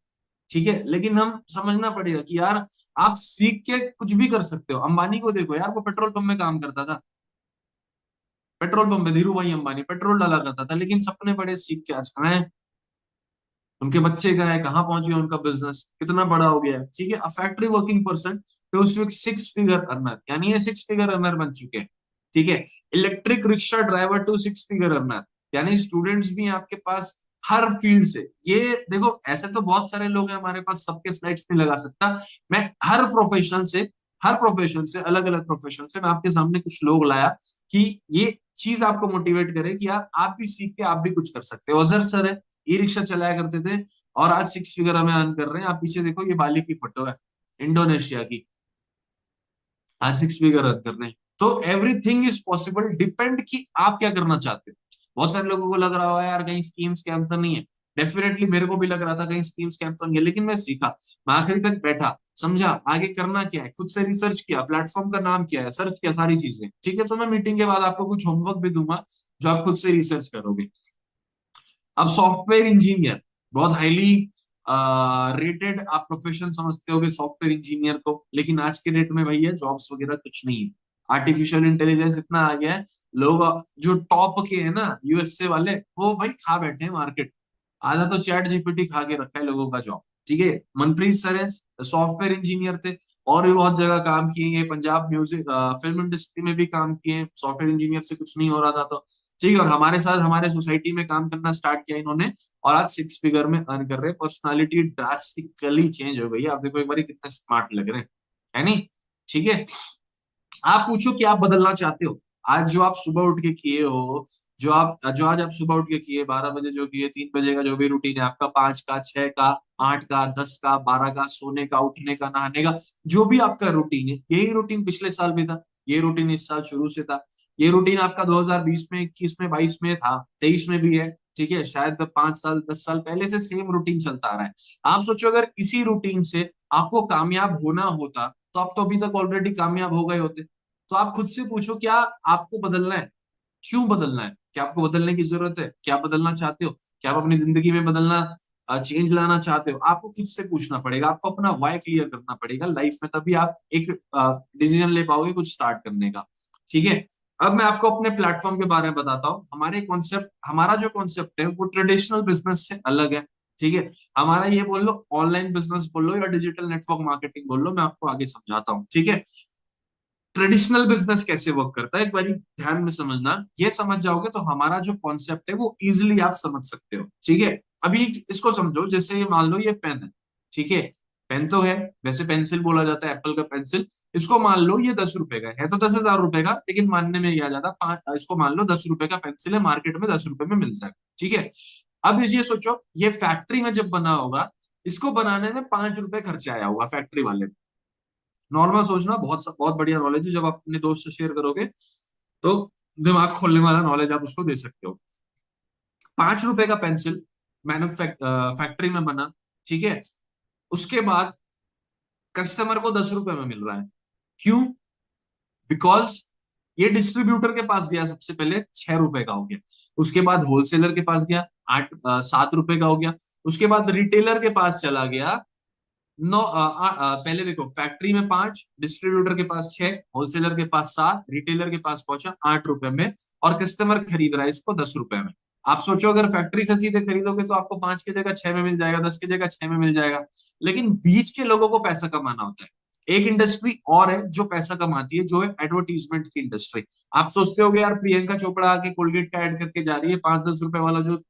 ठीक है, लेकिन हम समझना पड़ेगा कि यार आप सीख के कुछ भी कर सकते हो। अंबानी को देखो यार, वो पेट्रोल पंप में काम करता था, पेट्रोल पंप पे धीरू भाई अंबानी पेट्रोल डाला करता था, लेकिन सपने बड़े सीख के आज कहाँ है, उनके बच्चे का है, कहाँ पहुंच गया, उनका बिजनेस कितना बड़ा हो गया है। ठीक है, अ फैक्ट्री वर्किंग पर्सन तो उस वक्त 6 फिगर अर्नर, यानी ये 6 फिगर अर्नर बन चुके हैं। ठीक है, electric rickshaw driver to 6 figure earner, यानी स्टूडेंट्स भी हैं आपके पास हर फील्ड से। ये देखो ऐसे तो बहुत सारे लोग हैं हमारे पास, सबके स्लाइड्स नहीं लगा सकता मैं। हर प्रोफेशन से अलग अलग प्रोफेशन से मैं आपके सामने कुछ लोग लाया कि ये चीज आपको मोटिवेट करे कि यार आप भी सीख के आप भी कुछ कर सकते हो। अजहर सर है, ई रिक्शा चलाया करते थे और आज 6 फिगर में अर्न कर रहे हैं। आप पीछे देखो, ये बाली की फोटो है, इंडोनेशिया की, आज 6 फिगर अर्न कर रहे हैं। तो एवरीथिंग इज पॉसिबल, डिपेंड कि आप क्या करना चाहते हो। बहुत सारे लोगों को लग रहा होगा यार कहीं स्कीम स्कैम तो नहीं है, डेफिनेटली मेरे को भी लग रहा था कहीं स्कीम स्कैम तो नहीं है, लेकिन मैं सीखा, मैं आखिरी तक बैठा, समझा आगे करना क्या है, खुद से रिसर्च किया, प्लेटफॉर्म का नाम क्या है, सर्च किया सारी चीजें। ठीक है, तो मैं मीटिंग के बाद आपको कुछ होमवर्क भी दूंगा जो आप खुद से रिसर्च करोगे। अब सॉफ्टवेयर इंजीनियर, बहुत हाईली रेटेड आप प्रोफेशन समझते होगे सॉफ्टवेयर इंजीनियर को, लेकिन आज के डेट में भैया जॉब्स वगैरह कुछ नहीं है। आर्टिफिशियल इंटेलिजेंस इतना आ गया है, लोग जो टॉप के हैं ना यूएसए वाले, वो भाई खा बैठे हैं मार्केट। आधा तो चैट जीपीटी खा के रखा है लोगों का जॉब। ठीक है, मनप्रीत सर है, सॉफ्टवेयर इंजीनियर थे, और भी बहुत जगह काम किए हैं, पंजाब म्यूजिक फिल्म इंडस्ट्री में भी काम किए हैं, सॉफ्टवेयर इंजीनियर से कुछ नहीं हो रहा था तो। ठीक है, और हमारे साथ हमारे सोसाइटी में काम करना स्टार्ट किया इन्होंने, और आज 6 फिगर में अर्न कर रहे हैं। पर्सनालिटी ड्रास्टिकली चेंज हो गई है, आप देखो एक बार कितने स्मार्ट लग रहे हैं, है नहीं? ठीक है, आप पूछो कि आप बदलना चाहते हो। आज जो आप सुबह उठ के किए हो, जो आज आप सुबह उठ के किए, 12 बजे जो किए, 3 बजे का जो भी रूटीन है आपका, 5 का, 6 का, 8 का, 10 का, 12 का, सोने का, उठने का, नहाने का, जो भी आपका रूटीन है, यही रूटीन पिछले साल भी था, ये रूटीन इस साल शुरू से था, ये रूटीन आपका 2020 में, 21 में, 22 में था, 23 में भी है। ठीक है, शायद 5 साल 10 साल पहले से सेम रूटीन चलता आ रहा है। आप सोचो अगर इसी रूटीन से आपको कामयाब होना होता तो आप तो अभी तक ऑलरेडी कामयाब हो गए होते। तो आप खुद से पूछो, क्या आपको बदलना है? क्यों बदलना है? क्या आपको बदलने की जरूरत है? क्या आप बदलना चाहते हो? क्या आप अपनी जिंदगी में बदलना, चेंज लाना चाहते हो? आपको खुद से पूछना पड़ेगा, आपको अपना वाई क्लियर करना पड़ेगा लाइफ में, तभी आप एक डिसीजन ले पाओगे कुछ स्टार्ट करने का। ठीक है, अब मैं आपको अपने प्लेटफॉर्म के बारे में बताता हूँ। हमारा जो कॉन्सेप्ट है वो ट्रेडिशनल बिजनेस से अलग है। ठीक है, हमारा ये बोल लो ऑनलाइन बिजनेस बोल लो या डिजिटल नेटवर्क मार्केटिंग बोल लो, मैं आपको आगे समझाता हूँ। ठीक है, ट्रेडिशनल बिजनेस कैसे वर्क करता है एक बार ध्यान में समझना, ये समझ जाओगे तो हमारा जो कॉन्सेप्ट है वो इजिली आप समझ सकते हो। ठीक है, अभी इसको समझो, जैसे मान लो ये पेन है, ठीक है, पेन तो है, वैसे पेंसिल बोला जाता है, एप्पल का पेंसिल। इसको मान लो ये 10 रुपए का है तो 10,000 रुपए का, लेकिन मानने में ये आ जाता पांच, इसको मान लो 10 रुपए का पेंसिल है, मार्केट में 10 रुपए में मिल जाएगा, ठीक है। अब ये सोचो, ये फैक्ट्री में जब बना होगा, इसको बनाने में 5 रुपए खर्चा आया होगा फैक्ट्री वाले ने। नॉर्मल सोचना, बहुत बहुत बढ़िया नॉलेज है, जब आप अपने दोस्त से शेयर करोगे तो दिमाग खोलने वाला नॉलेज आप उसको दे सकते हो। 5 रुपए का पेंसिल फैक्ट्री में बना, ठीक है, उसके बाद कस्टमर को 10 रुपए में मिल रहा है। क्यों? बिकॉज ये डिस्ट्रीब्यूटर के पास गया, सबसे पहले 6 रुपए का हो गया, उसके बाद होलसेलर के पास गया, 7 रुपए का हो गया, उसके बाद रिटेलर के पास चला गया, पहले देखो, फैक्ट्री में 5, डिस्ट्रीब्यूटर के पास 6, होलसेलर के पास 7, रिटेलर के पास पहुंचा 8 रुपए में, और कस्टमर खरीद रहा है इसको 10 रुपए में। आप सोचो, अगर फैक्ट्री से सीधे खरीदोगे तो आपको 5 की जगह 6 में मिल जाएगा, 10 की जगह 6 में मिल जाएगा, लेकिन बीच के लोगों को पैसा कमाना होता है। एक इंडस्ट्री और है जो पैसा कमाती है, जो है एडवर्टीजमेंट की इंडस्ट्री। आप सोचते होगे यार, प्रियंका चोपड़ा आके कोलगेट का ऐड करके जा रही है, 5-10 रुपए वाला जो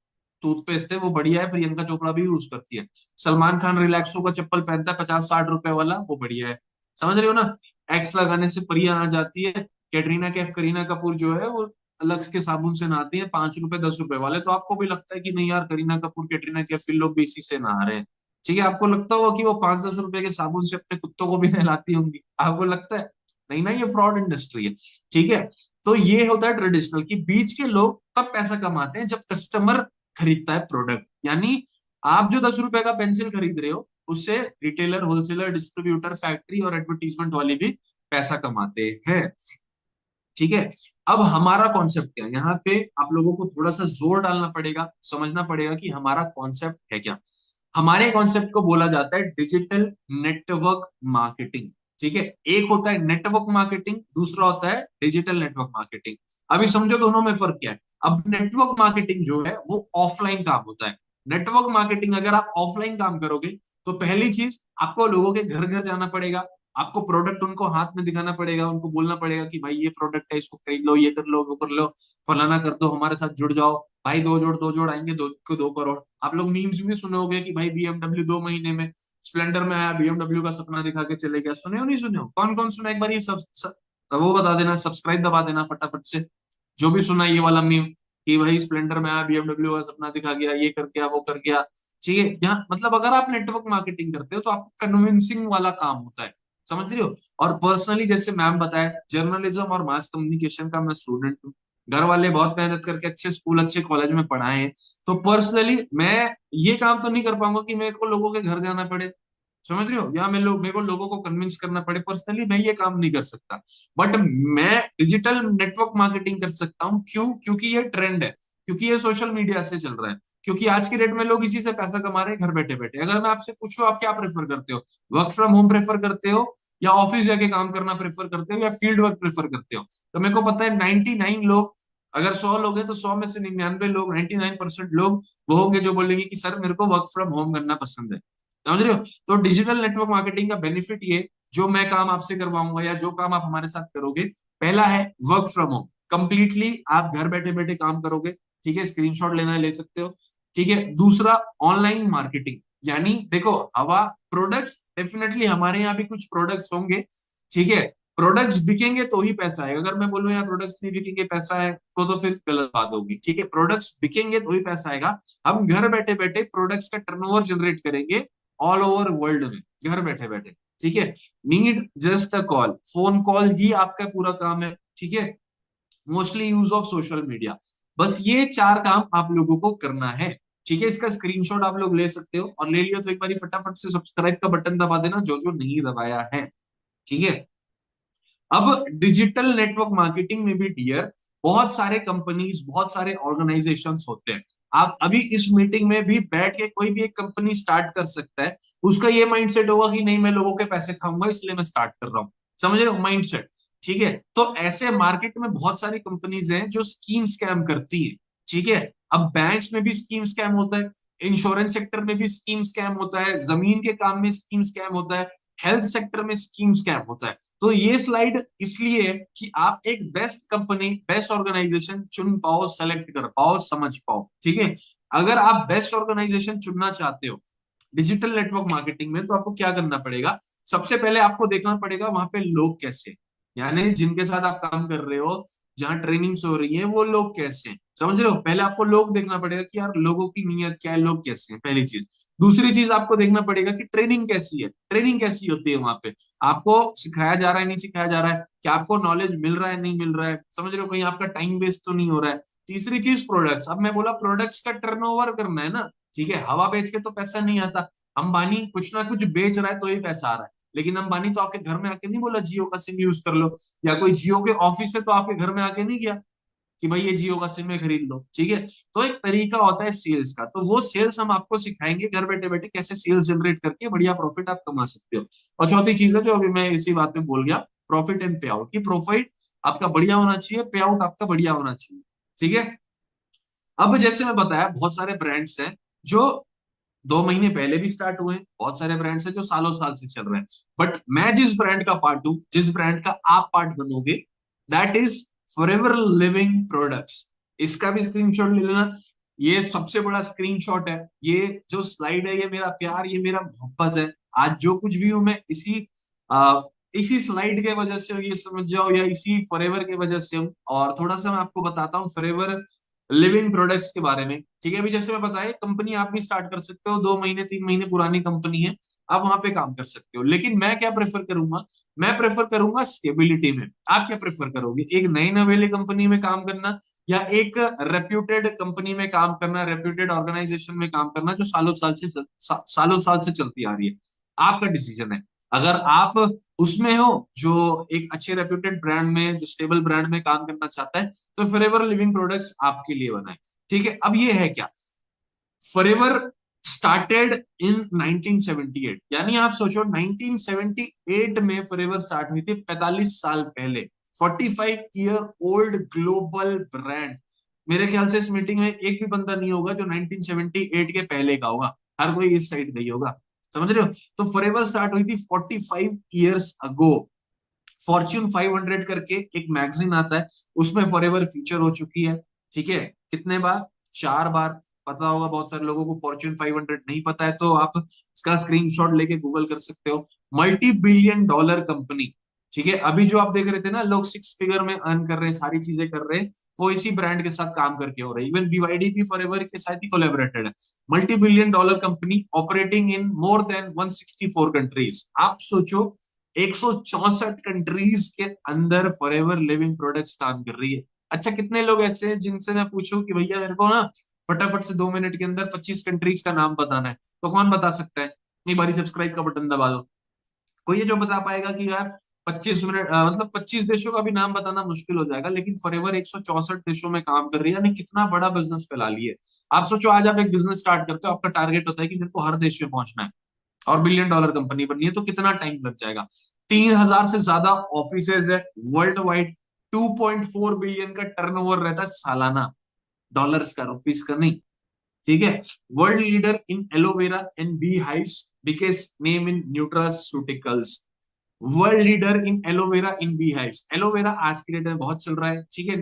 टूथपेस्ट है वो बढ़िया है, प्रियंका चोपड़ा भी यूज करती है। सलमान खान रिलैक्सो का चप्पल पहनता है 50-60 रुपए वाला, वो बढ़िया है। समझ रहे हो ना? एक्स लगाने से परियां आ जाती है। कैटरीना कैफ, करीना कपूर जो है वो अलग के साबुन से नहाती है, 5 रुपए 10 रुपए वाले। तो आपको भी लगता है कि नहीं यार, करीना कपूर, कैटरीना कैफ, फिर लोग भी इसी से नहा रहे हैं, ठीक है। आपको लगता होगा कि वो 5-10 रुपए के साबुन से अपने कुत्तों को भी नहलाती होंगी, आपको लगता है? नहीं ना, ये फ्रॉड इंडस्ट्री है, ठीक है। तो ये होता है ट्रेडिशनल, कि बीच के लोग तब पैसा कमाते हैं जब कस्टमर खरीदता है प्रोडक्ट। यानी आप जो 10 रुपए का पेंसिल खरीद रहे हो, उससे रिटेलर, होलसेलर, डिस्ट्रीब्यूटर, फैक्ट्री और एडवर्टीजमेंट वाले भी पैसा कमाते हैं, ठीक है। अब हमारा कॉन्सेप्ट क्या है यहाँ पे, आप लोगों को थोड़ा सा जोर डालना पड़ेगा, समझना पड़ेगा कि हमारा कॉन्सेप्ट है क्या। हमारे कॉन्सेप्ट को बोला जाता है डिजिटल नेटवर्क मार्केटिंग, ठीक है। एक होता है नेटवर्क मार्केटिंग, दूसरा होता है डिजिटल नेटवर्क मार्केटिंग। अभी समझो दोनों में फर्क क्या है। अब नेटवर्क मार्केटिंग जो है वो ऑफलाइन काम होता है। नेटवर्क मार्केटिंग अगर आप ऑफलाइन काम करोगे तो पहली चीज, आपको लोगों के घर घर जाना पड़ेगा, आपको प्रोडक्ट उनको हाथ में दिखाना पड़ेगा, उनको बोलना पड़ेगा कि भाई ये प्रोडक्ट है, इसको खरीद लो, ये कर लो, वो कर लो, फलाना कर दो, हमारे साथ जुड़ जाओ भाई, दो जोड़ आएंगे, 2 करोड़। आप लोग मीम्स भी सुने होंगे कि भाई बीएमडब्ल्यू 2 महीने में स्प्लेंडर में आया, बीएमडब्ल्यू का सपना दिखा के चले गया। सुने हो नहीं सुने हो? कौन कौन सुना? एक बार ये वो बता देना, सब्सक्राइब दबा देना फटाफट से, जो भी सुना ये वाला मीम, कि भाई स्प्लेंडर में आया, बीएमडब्ल्यू का सपना दिखा गया, ये कर गया, वो कर गया, ठीक है। यहाँ मतलब अगर आप नेटवर्क मार्केटिंग करते हो तो आपको कन्विंसिंग वाला काम होता है, समझ रहे हो। और पर्सनली, जैसे मैम बताया, जर्नलिज्म और मास कम्युनिकेशन का मैं स्टूडेंट हूँ, घर वाले बहुत मेहनत करके अच्छे स्कूल, अच्छे कॉलेज में पढ़ाए हैं। तो पर्सनली मैं ये काम तो नहीं कर पाऊंगा कि मेरे को लोगों के घर जाना पड़े, समझ रहे हो, या मेरे को लोगों को कन्विंस करना पड़े। पर्सनली मैं ये काम नहीं कर सकता, बट मैं डिजिटल नेटवर्क मार्केटिंग कर सकता हूँ। क्यों? क्योंकि ये ट्रेंड है, क्योंकि ये सोशल मीडिया से चल रहा है, क्योंकि आज के डेट में लोग इसी से पैसा कमा रहे हैं घर बैठे बैठे। अगर मैं आपसे पूछूं, आप क्या प्रेफर करते हो? वर्क फ्रॉम होम प्रेफर करते हो, या ऑफिस जाके काम करना प्रेफर करते हो, या फील्ड वर्क प्रेफर करते हो? तो मेरे को पता है 99 लोग, अगर 100 लोग हैं तो 100 में से 99 लोग, 99% लोग वो होंगे जो बोलेंगे कि सर मेरे को वर्क फ्रॉम होम करना पसंद है, समझ रहे हो। तो डिजिटल नेटवर्क मार्केटिंग का बेनिफिट ये, जो मैं काम आपसे करवाऊंगा या जो काम आप हमारे साथ करोगे, पहला है वर्क फ्रॉम होम, कंप्लीटली आप घर बैठे बैठे काम करोगे, ठीक है। स्क्रीनशॉट लेना है ले सकते हो, ठीक है। दूसरा, ऑनलाइन मार्केटिंग, यानी देखो, हवा प्रोडक्ट्स, डेफिनेटली हमारे यहाँ भी कुछ प्रोडक्ट्स होंगे, ठीक है। प्रोडक्ट्स बिकेंगे तो ही पैसा है। अगर मैं बोलूं यार प्रोडक्ट्स नहीं बिकेंगे पैसा है, तो फिर गलत बात होगी, ठीक है। प्रोडक्ट्स बिकेंगे तो ही पैसा आएगा। हम घर बैठे बैठे प्रोडक्ट्स का टर्नओवर जनरेट करेंगे ऑल ओवर वर्ल्ड में, घर बैठे बैठे, ठीक है। Need just a call, phone call ही आपका पूरा काम है, ठीक है। Mostly use of social media, बस ये 4 काम आप लोगों को करना है, ठीक है। इसका स्क्रीनशॉट आप लोग ले सकते हो, और ले लियो तो एक बार फटाफट से सब्सक्राइब का बटन दबा देना, जो जो नहीं दबाया है, ठीक है। अब डिजिटल नेटवर्क मार्केटिंग में भी डियर, बहुत सारे कंपनीज, बहुत सारे ऑर्गेनाइजेशंस होते हैं। आप अभी इस मीटिंग में भी बैठ के कोई भी एक कंपनी स्टार्ट कर सकता है। उसका ये माइंडसेट होगा कि नहीं, मैं लोगों के पैसे खाऊंगा इसलिए मैं स्टार्ट कर रहा हूँ, समझ रहे हो माइंडसेट, ठीक है। तो ऐसे मार्केट में बहुत सारी कंपनीज हैं जो स्कीम स्कैम करती है, ठीक है। अब बैंक्स में भी स्कीम स्कैम होता है, इंश्योरेंस सेक्टर में भी स्कीम स्कैम होता है, जमीन के काम में स्कीम स्कैम होता है, हेल्थ सेक्टर में स्कीम स्कैम होता है। तो ये स्लाइड इसलिए है कि आप एक बेस्ट कंपनी, बेस्ट ऑर्गेनाइजेशन चुन पाओ, सेलेक्ट कर पाओ, समझ पाओ। ठीक है, अगर आप बेस्ट ऑर्गेनाइजेशन चुनना चाहते हो डिजिटल नेटवर्क मार्केटिंग में, तो आपको क्या करना पड़ेगा? सबसे पहले आपको देखना पड़ेगा वहां पे लोग कैसे हैं, यानी जिनके साथ आप काम कर रहे हो, जहां ट्रेनिंग्स हो रही है, वो लोग कैसे हैं। समझ रहे हो? पहले आपको लोग देखना पड़ेगा कि यार लोगों की नीयत क्या है, लोग कैसे हैं, पहली चीज। दूसरी चीज आपको देखना पड़ेगा कि ट्रेनिंग कैसी है, ट्रेनिंग कैसी होती है वहां पे, आपको सिखाया जा रहा है नहीं सिखाया जा रहा है, क्या आपको नॉलेज मिल रहा है नहीं मिल रहा है, समझ रहे हो, कहीं आपका टाइम वेस्ट तो नहीं हो रहा है। तीसरी चीज प्रोडक्ट्स, अब मैं बोला प्रोडक्ट्स का टर्नओवर करना है ना। ठीक है, हवा बेच के तो पैसा नहीं आता। अंबानी कुछ ना कुछ बेच रहा है तो ही पैसा आ रहा है, लेकिन अंबानी तो आपके घर में आके नहीं बोला जियो का सिम यूज कर लो, या कोई जियो के ऑफिस से तो आपके घर में आके नहीं गया कि भाई ये जियो का सिम है खरीद लो। ठीक है, तो एक तरीका होता है सेल्स का, तो वो सेल्स हम आपको सिखाएंगे घर बैठे बैठे कैसे सेल्स जनरेट करके बढ़िया प्रॉफिट आप कमा सकते हो। और चौथी चीज है जो अभी मैं इसी बात में बोल गया, प्रॉफिट एंड पे आउट, की प्रॉफिट आपका बढ़िया होना चाहिए, पे आउट आपका बढ़िया होना चाहिए। ठीक है, अब जैसे मैं बताया बहुत सारे ब्रांड्स हैं जो 2 महीने पहले भी स्टार्ट हुए हैं, बहुत सारे ब्रांड्स हैं जो सालों साल से चल रहे हैं, बट मैं जिस ब्रांड का पार्ट हूं, जिस ब्रांड का आप पार्ट बनोगे, that is forever living products. इसका भी स्क्रीनशॉट ले लेना, ये सबसे बड़ा स्क्रीनशॉट है, ये जो स्लाइड है ये मेरा प्यार, ये मेरा मोहब्बत है। आज जो कुछ भी हूं मैं इसी स्लाइड के वजह से हूं, ये समझ जाओ, या इसी फॉरएवर के वजह से हूं। और थोड़ा सा मैं आपको बताता हूँ फॉरएवर लिविंग प्रोडक्ट्स के बारे में। ठीक है, अभी जैसे मैं बताया कंपनी आप भी स्टार्ट कर सकते हो, 2 महीने 3 महीने पुरानी कंपनी है, आप वहां पे काम कर सकते हो। लेकिन मैं क्या प्रेफर करूंगा? मैं प्रेफर करूंगा स्टेबिलिटी में। आप क्या प्रेफर करोगे, एक नई नवेली कंपनी में काम करना, या एक रेप्यूटेड कंपनी में काम करना, रेप्यूटेड ऑर्गेनाइजेशन में काम करना जो सालों साल से चलती आ रही है? आपका डिसीजन है। अगर आप उसमें हो जो एक अच्छे रेप्यूटेड ब्रांड में, जो स्टेबल ब्रांड में काम करना चाहता है, तो फॉरएवर लिविंग प्रोडक्ट्स आपके लिए बना है। ठीक है, अब ये है क्या, फॉरएवर स्टार्टेड इन 1978, यानी आप सोचो 1978 में फॉरएवर स्टार्ट हुई थी, 45 साल पहले। 45 ईयर ओल्ड ग्लोबल ब्रांड। मेरे ख्याल से इस मीटिंग में एक भी बंदा नहीं होगा जो 1978 के पहले का होगा, हर कोई इस साइड का ही होगा। समझ रहे हो? तो फॉरएवर स्टार्ट हुई थी 45 ईयर्स अगो। फॉर्च्यून 500 करके एक मैगजीन आता है, उसमें फॉरएवर फीचर हो चुकी है। ठीक है, कितने बार? 4 बार। पता होगा बहुत सारे लोगों को फॉर्च्यून 500 नहीं पता है, तो आप इसका स्क्रीनशॉट लेके गूगल कर सकते हो। Multi billion dollar company. ठीक है, अभी जो आप देख रहे थे ना, लोग 6 फिगर में अर्न कर रहे हैं, सारी चीजें कर रहे हैं, वो इसी ब्रांड के साथ काम करके हो रहे हैं। इवन बीवाईडी भी फॉरएवर के साथ ही कोलेबोरेटेड है। Multi billion dollar company operating in more than 164 countries. आप सोचो 164 कंट्रीज के अंदर फॉरएवर लिविंग प्रोडक्ट्स काम कर रही है। अच्छा, कितने लोग ऐसे हैं जिनसे मैं पूछूं कि भैया मेरे को ना फटाफट से 2 मिनट के अंदर 25 कंट्रीज का नाम बताना है, तो कौन बता सकता है? नहीं, बारी सब्सक्राइब का बटन दबा दो। कोई है जो बता पाएगा कि यार 25 मिनट, मतलब 25 देशों का भी नाम बताना मुश्किल हो जाएगा, लेकिन फॉरएवर 164 देशों में काम कर रही है, यानी कितना बड़ा बिजनेस फैला लिया है। आप सोचो, आज आप एक बिजनेस स्टार्ट करते हो, आपका टारगेट होता है कि मेरे को हर देश में पहुंचना है, और बिलियन डॉलर कंपनी बननी है, तो कितना टाइम लग जाएगा? 3,000 से ज्यादा ऑफिस है वर्ल्ड वाइड। 2.4 बिलियन का टर्नओवर रहता है सालाना, डॉलर्स का, रुपीस का नहीं। ठीक है, world leader in aloe vera and bee hives, biggest name in nutraceuticals. World leader in aloe vera in bee hives. Aloe vera आज की डेट में बहुत चल रहा है। ठीक है,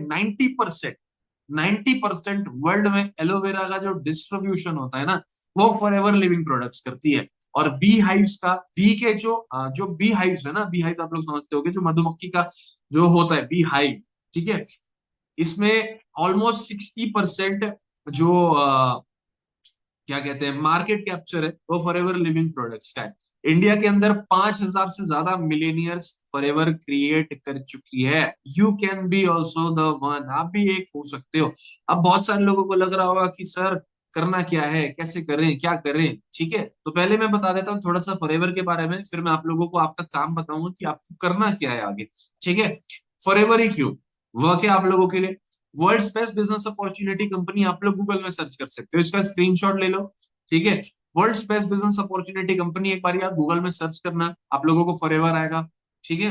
90% वर्ल्ड में एलोवेरा का जो डिस्ट्रीब्यूशन होता है ना, वो फॉरएवर लिविंग प्रोडक्ट्स करती है। और बी हाइव्स का, बी के जो बी हाइव्स है ना, बी हाइव आप लोग समझते होंगे, जो मधुमक्खी का जो होता है बी हाइव। ठीक है, इसमें ऑलमोस्ट 60% जो क्या कहते हैं मार्केट कैप्चर है, वो फॉरएवर लिविंग प्रोडक्ट्स का है। इंडिया के अंदर 5,000 से ज्यादा मिलेनियर्स फॉरएवर क्रिएट कर चुकी है। You can be also the one, आप भी एक हो सकते हो। अब बहुत सारे लोगों को लग रहा होगा कि सर करना क्या है, कैसे करें, क्या करें? ठीक है, तो पहले मैं बता देता हूँ थोड़ा सा फॉरएवर के बारे में, फिर मैं आप लोगों को आपका काम बताऊंगा कि आपको करना क्या है आगे। ठीक है, फॉरएवर ही क्यों वर्क है आप लोगों के लिए। World best business opportunity company, आप लोग गूगल में सर्च कर सकते हो, इसका स्क्रीनशॉट ले लो। ठीक है, world best business opportunity company, एक बार आप गूगल में सर्च करना, आप लोगों को फॉरएवर आएगा। ठीक है,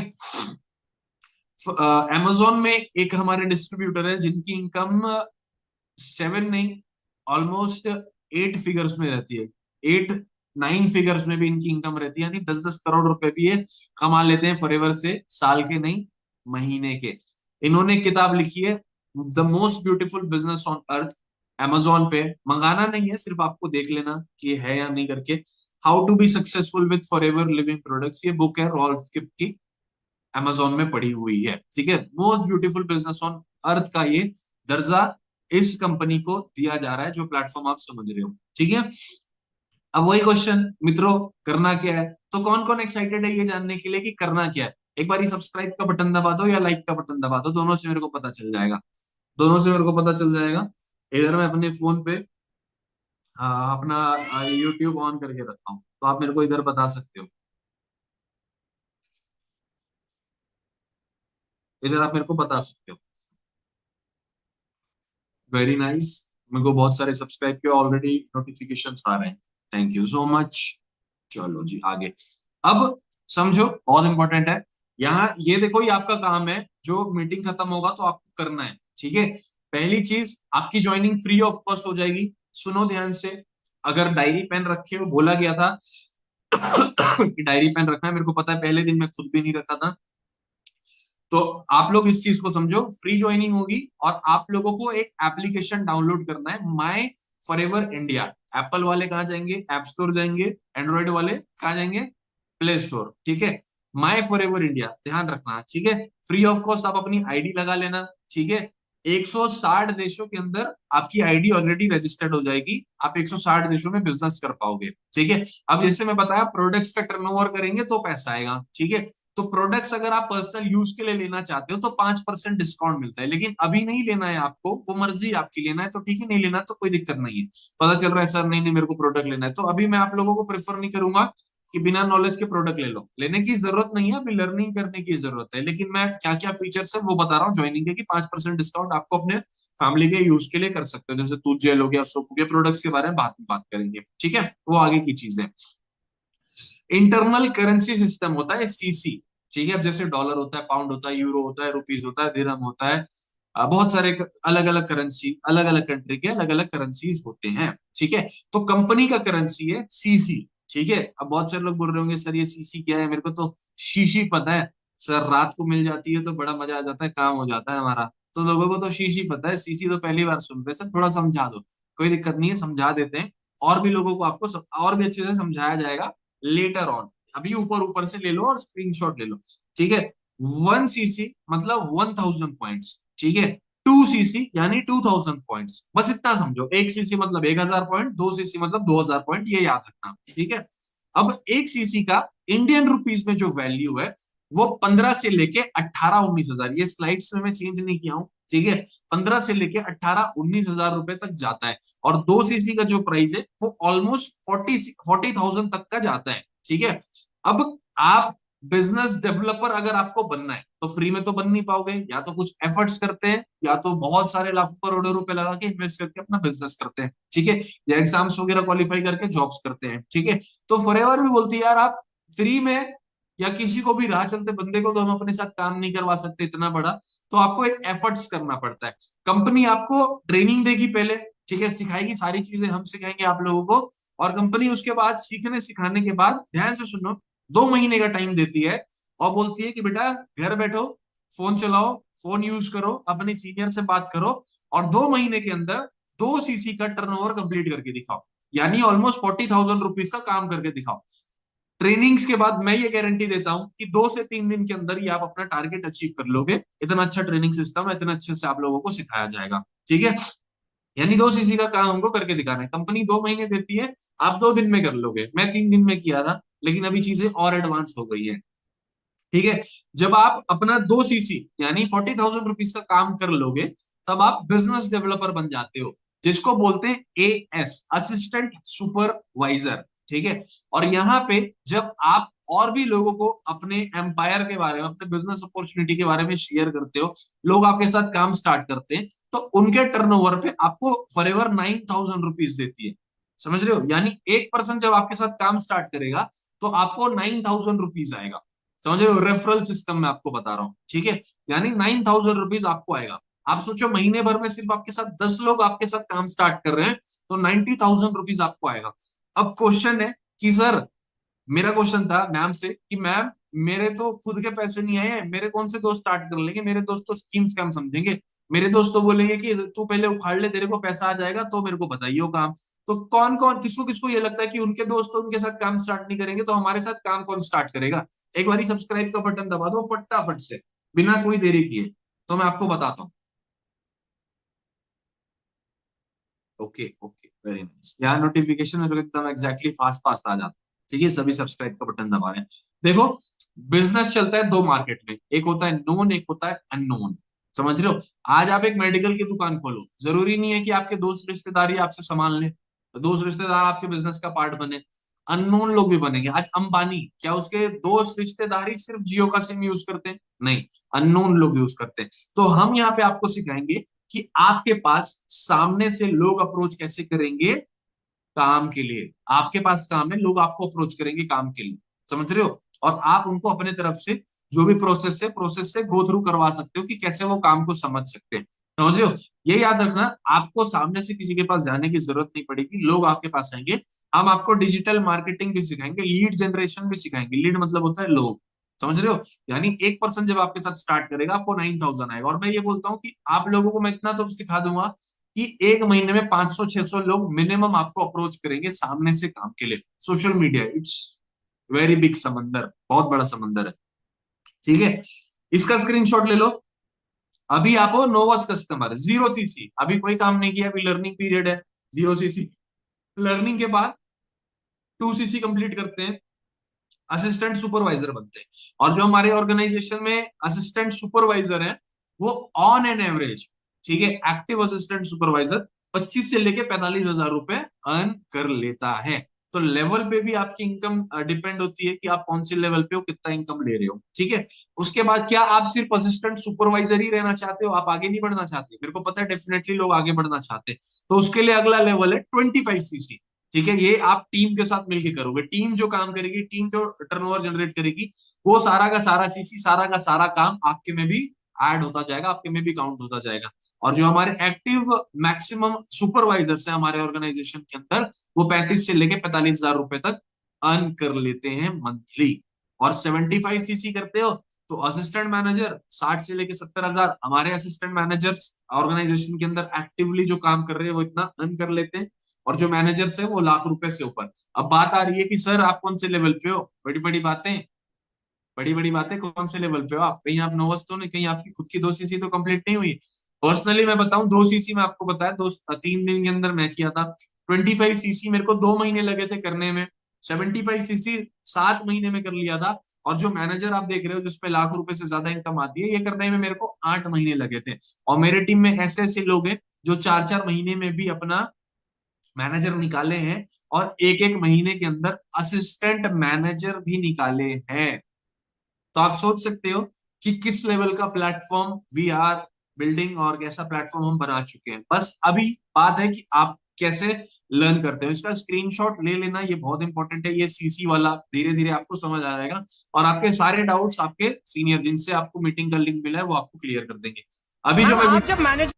अमेजोन में एक हमारे डिस्ट्रीब्यूटर है जिनकी इनकम 7 नहीं, ऑलमोस्ट 8 फिगर्स में रहती है। 8 9 फिगर्स में भी इनकी इनकम रहती है, यानी 10-10 करोड़ रुपए भी ये कमा लेते हैं फॉरएवर से, साल के नहीं महीने के। इन्होंने किताब लिखी है the most beautiful business on earth, Amazon पे। मंगाना नहीं है, सिर्फ आपको देख लेना कि ये है या नहीं करके। How to be successful with forever living products, ये बुक है रॉल्फ किप की, अमेजोन में पड़ी हुई है। ठीक है, most beautiful business on earth का ये दर्जा इस कंपनी को दिया जा रहा है, जो प्लेटफॉर्म आप समझ रहे हो। ठीक है, अब वही क्वेश्चन मित्रों, करना क्या है? तो कौन कौन एक्साइटेड है ये जानने के लिए कि करना क्या है? एक बार सब्सक्राइब का बटन दबा दो या लाइक का बटन दबा दो, दोनों से मेरे को पता चल जाएगा। दोनों से मेरे को पता चल जाएगा। इधर मैं अपने फोन पे अपना यूट्यूब ऑन करके रखता हूँ, तो आप मेरे को इधर बता सकते हो। इधर आप मेरे को बता सकते हो। वेरी नाइस, मेरे को बहुत सारे सब्सक्राइब किया ऑलरेडी, नोटिफिकेशन आ रहे हैं। Thank you so much. चलो जी आगे। अब समझो, बहुत इंपॉर्टेंट है। यहाँ ये देखो, ये आपका काम है, जो मीटिंग खत्म होगा तो आपको करना है। ठीक है, पहली चीज, आपकी ज्वाइनिंग फ्री ऑफ कॉस्ट हो जाएगी। सुनो ध्यान से, अगर डायरी पेन रखे हो, बोला गया था कि डायरी पेन रखना है, मेरे को पता है पहले दिन मैं खुद भी नहीं रखा था। तो आप लोग इस चीज को समझो, फ्री ज्वाइनिंग होगी और आप लोगों को एक एप्लीकेशन डाउनलोड करना है, माय फॉरएवर इंडिया। एप्पल वाले कहाँ जाएंगे? ऐप स्टोर जाएंगे। एंड्रॉइड वाले कहाँ जाएंगे? Play store. ठीक है, माय फॉरएवर इंडिया ध्यान रखना। ठीक है, फ्री ऑफ कॉस्ट आप अपनी आईडी लगा लेना। ठीक है, 160 देशों के अंदर आपकी आईडी ऑलरेडी रजिस्टर्ड हो जाएगी, आप 160 देशों में बिजनेस कर पाओगे। ठीक है, अब जैसे मैं बताया, प्रोडक्ट्स का टर्नओवर करेंगे तो पैसा आएगा। ठीक है, तो प्रोडक्ट्स अगर आप पर्सनल यूज के लिए लेना चाहते हो तो 5% डिस्काउंट मिलता है, लेकिन अभी नहीं लेना है आपको, वो मर्जी आपकी, लेना है तो ठीक है, नहीं लेना तो कोई दिक्कत नहीं है। पता चल रहा है सर नहीं नहीं मेरे को प्रोडक्ट लेना है, तो अभी मैं आप लोगों को प्रेफर नहीं करूंगा कि बिना नॉलेज के प्रोडक्ट ले लो। लेने की जरूरत नहीं है, अभी लर्निंग करने की जरूरत है। लेकिन मैं क्या क्या फीचर्स है वो बता रहा हूँ ज्वाइनिंग के, कि 5% डिस्काउंट आपको अपने फैमिली के यूज के लिए कर सकते हो। जैसे दूध जेल हो गया, सोप हो गया, प्रोडक्ट्स के बारे में बाद में बात करेंगे। ठीक है, वो आगे की चीज है। इंटरनल करेंसी सिस्टम होता है सीसी। ठीक है, अब जैसे डॉलर होता है, पाउंड होता है, यूरो होता है, रुपीज होता है, दिरहम होता है, बहुत सारे अलग अलग करेंसी, अलग अलग कंट्री के अलग अलग करेंसीज होते हैं। ठीक है, तो कंपनी का करेंसी है सीसी। ठीक है, अब बहुत सारे लोग बोल रहे होंगे सर ये सीसी क्या है, मेरे को तो शीशी पता है सर, रात को मिल जाती है तो बड़ा मजा आ जाता है, काम हो जाता है हमारा। तो लोगों को तो शीशी पता है, सीसी तो पहली बार सुन रहे हैं। सर थोड़ा समझा दो। कोई दिक्कत नहीं है, समझा देते हैं। और भी लोगों को आपको और भी अच्छे से समझाया जाएगा लेटर ऑन। अभी ऊपर ऊपर से ले लो और स्क्रीनशॉट ले लो। ठीक है, 1 सीसी मतलब 1000 पॉइंट्स। ठीक है, 2 सीसी यानी 2000 पॉइंट्स, बस इतना समझो। 1 सीसी मतलब 1000 पॉइंट, 2 सीसी मतलब 2000 पॉइंट, ये याद रखना। ठीक है, अब 1 सीसी का इंडियन रुपीज में जो वैल्यू है वो 15 से लेके 18-19 हजार, ये स्लाइड्स में मैं चेंज नहीं किया हूं। ठीक है, 15 से लेके 18-19 हजार रुपए तक जाता है। और 2 सीसी का जो प्राइस है वो ऑलमोस्ट 40,000 तक का जाता है। ठीक है, अब आप बिजनेस डेवलपर अगर आपको बनना है तो फ्री में तो बन नहीं पाओगे, या तो कुछ एफर्ट्स करते हैं, या तो बहुत सारे लाखों करोड़ों रुपए लगा के इन्वेस्ट करके अपना बिजनेस करते हैं। ठीक है, या एग्जाम्स वगैरह क्वालिफाई करके जॉब्स करते हैं। ठीक है, तो फॉरएवर भी बोलती है यार आप फ्री में, या किसी को भी राह चलते बंदे को तो हम अपने साथ काम नहीं करवा सकते इतना बड़ा, तो आपको एक एफर्ट्स करना पड़ता है। कंपनी आपको ट्रेनिंग देगी पहले, ठीक है, सिखाएगी सारी चीजें, हम सिखाएंगे आप लोगों को। और कंपनी उसके बाद सीखने सिखाने के बाद, ध्यान से सुनो, 2 महीने का टाइम देती है और बोलती है कि बेटा घर बैठो, फोन चलाओ, फोन यूज करो, अपने सीनियर से बात करो, और 2 महीने के अंदर 2 सीसी का टर्नओवर कंप्लीट करके दिखाओ, यानी ऑलमोस्ट 40,000 रुपीज का काम करके दिखाओ। ट्रेनिंग्स के बाद मैं ये गारंटी देता हूं कि 2 से 3 दिन के अंदर ही आप अपना टारगेट अचीव कर लोगे। इतना अच्छा ट्रेनिंग सिस्टम है, इतना अच्छे से आप लोगों को सिखाया जाएगा। ठीक है, यानी 2 सीसी का काम हमको करके दिखाना है। कंपनी 2 महीने देती है, आप 2 दिन में कर लोगे। मैं 3 दिन में किया था, लेकिन अभी चीजें और एडवांस हो गई है। ठीक है, जब आप अपना 2 सीसी यानी 40,000 रुपीज का काम कर लोगे, तब आप बिजनेस डेवलपर बन जाते हो, जिसको बोलते हैं एएस, असिस्टेंट सुपरवाइजर। ठीक है, और यहाँ पे जब आप और भी लोगों को अपने एम्पायर के बारे में, अपने बिजनेस अपॉर्चुनिटी के बारे में शेयर करते हो, लोग आपके साथ काम स्टार्ट करते हैं, तो उनके टर्नओवर पे आपको फॉरएवर 9,000 रुपीज देती है। समझ रहे हो, यानी एक पर्सन जब आपके साथ काम स्टार्ट करेगा तो आपको 9,000 रुपीज आएगा। समझ रहे हो, रेफरल सिस्टम में आपको बता रहा हूँ। ठीक है, यानी 9,000 रुपीज आपको आएगा। आप सोचो महीने भर में सिर्फ आपके साथ 10 लोग आपके साथ काम स्टार्ट कर रहे हैं, तो 90,000 रुपीज आपको आएगा। अब क्वेश्चन है कि सर, मेरा क्वेश्चन था मैम से कि मैम, मेरे तो खुद के पैसे नहीं आए हैं, मेरे कौन से दोस्त स्टार्ट कर लेंगे, मेरे दोस्त तो स्कीम स्कैम समझेंगे, मेरे दोस्त तो बोलेंगे कि तू पहले उखाड़ ले, तेरे को पैसा आ जाएगा तो मेरे को बताइए वो काम। तो कौन कौन, किसको किसको ये लगता है कि उनके दोस्त तो उनके साथ काम स्टार्ट नहीं करेंगे, तो हमारे साथ काम कौन स्टार्ट करेगा? एक बार सब्सक्राइब का बटन दबा दो फटाफट से, बिना कोई देरी किए। तो मैं आपको बताता हूँ। Okay okay, very nice. यहाँ नोटिफिकेशन में तो एकदम एग्जैक्टली फास्ट फास्ट आ जाता है। ठीक है, सभी सब्सक्राइब का बटन दबा रहे हैं। देखो, बिजनेस चलता है दो मार्केट में, एक होता है नोन, एक होता है अननोन। समझ रहे हो? आज आप एक मेडिकल की दुकान खोलो, जरूरी नहीं है कि आपके दोस्त रिश्तेदार ही आपसे सामान ले, तो दोस्त रिश्तेदार आपके बिजनेस का पार्ट बने, अननोन लोग भी बनेंगे। आज अंबानी, क्या उसके दोस्त रिश्तेदार ही सिर्फ जियो का सिम यूज करते हैं? नहीं, अननोन लोग यूज करते हैं। तो हम यहाँ पे आपको सिखाएंगे कि आपके पास सामने से लोग अप्रोच कैसे करेंगे काम के लिए। आपके पास काम है, लोग आपको अप्रोच करेंगे काम के लिए, समझ रहे हो? और आप उनको अपने तरफ से जो भी प्रोसेस से गो थ्रू करवा सकते हो कि कैसे वो काम को समझ सकते हैं। समझ रहे हो? ये याद रखना, आपको सामने से किसी के पास जाने की जरूरत नहीं पड़ेगी, लोग आपके पास आएंगे। हम आपको डिजिटल मार्केटिंग भी सिखाएंगे, लीड जनरेशन भी सिखाएंगे। लीड मतलब होता है लोग, समझ रहे हो? यानी एक पर्सन जब आपके साथ स्टार्ट करेगा, आपको 9,000 आएगा। और मैं ये बोलता हूँ कि आप लोगों को मैं इतना तो सिखा दूंगा कि एक महीने में 500-600 लोग मिनिमम आपको अप्रोच करेंगे सामने से काम के लिए। Social media it's very big समंदर, बहुत बड़ा समंदर है। ठीक है, इसका स्क्रीनशॉट ले लो। अभी आप हो नोवस कस्टमर, 0 सीसी, अभी कोई काम नहीं किया, अभी लर्निंग पीरियड है। 0 सीसी लर्निंग के बाद 2 सीसी कंप्लीट करते हैं, असिस्टेंट सुपरवाइजर बनते हैं। और जो हमारे ऑर्गेनाइजेशन में असिस्टेंट सुपरवाइजर है, वो ऑन एन एवरेज, ठीक है, एक्टिव असिस्टेंट सुपरवाइजर 25 से लेके 45,000 रुपए अर्न कर लेता है। तो लेवल पे भी आपकी इनकम डिपेंड होती है कि आप कौन से लेवल पे हो, कितना इनकम ले रहे हो। ठीक है, उसके बाद क्या आप सिर्फ असिस्टेंट सुपरवाइजर ही रहना चाहते हो, आप आगे नहीं बढ़ना चाहते? मेरे को पता है डेफिनेटली लोग आगे बढ़ना चाहते हैं। तो उसके लिए अगला लेवल है 25 सीसी। ठीक है, ये आप टीम के साथ मिलकर करोगे, टीम जो काम करेगी, टीम जो टर्नओवर जनरेट करेगी, वो सारा का सारा सीसी, सारा का सारा काम आपके में भी ऐड होता जाएगा, आपके में भी काउंट होता जाएगा। और जो हमारे एक्टिव मैक्सिमम सुपरवाइजर्स हैं हमारे ऑर्गेनाइजेशन के अंदर, वो 35 से लेके 45,000 रुपए तक अर्न कर लेते हैं मंथली। और 75 सीसी करते हो तो असिस्टेंट मैनेजर 60 से लेके 70,000, हमारे असिस्टेंट मैनेजर्स ऑर्गेनाइजेशन के अंदर एक्टिवली जो काम कर रहे हैं वो इतना अर्न कर लेते हैं। और जो मैनेजर्स है वो लाख रुपए से ऊपर। अब बात आ रही है कि सर आप कौन से लेवल पे हो? बड़ी बड़ी बातें, बड़ी बड़ी बातें, कौन से लेवल पे हो आप? कहीं आप नोवस तो नहीं, कहीं आपकी खुद की 2 सीसी तो कंप्लीट नहीं हुई? पर्सनली मैं बताऊं, 2 सीसी में आपको बताया, 3 दिन के अंदर मैं किया था। 25 सीसी मेरे को 2 महीने लगे थे करने में। 75 सीसी 7 महीने में कर लिया था। और जो मैनेजर आप देख रहे हो जिसपे लाख रुपए से ज्यादा इनकम आती है, ये करने में मेरे को 8 महीने लगे थे। और मेरे टीम में ऐसे ऐसे लोग हैं जो 4-4 महीने में भी अपना मैनेजर निकाले हैं, और एक एक महीने के अंदर असिस्टेंट मैनेजर भी निकाले हैं। तो आप सोच सकते हो कि किस लेवल का प्लेटफॉर्म वी आर बिल्डिंग, और कैसा प्लेटफॉर्म हम बना चुके हैं। बस अभी बात है कि आप कैसे लर्न करते हो। इसका स्क्रीनशॉट ले लेना, ये बहुत इंपॉर्टेंट है। ये सीसी वाला धीरे धीरे आपको समझ आ जाएगा, और आपके सारे डाउट्स आपके सीनियर जिनसे आपको मीटिंग का लिंक मिला है वो आपको क्लियर कर देंगे। अभी जो मैम मैं आप जब मैनेज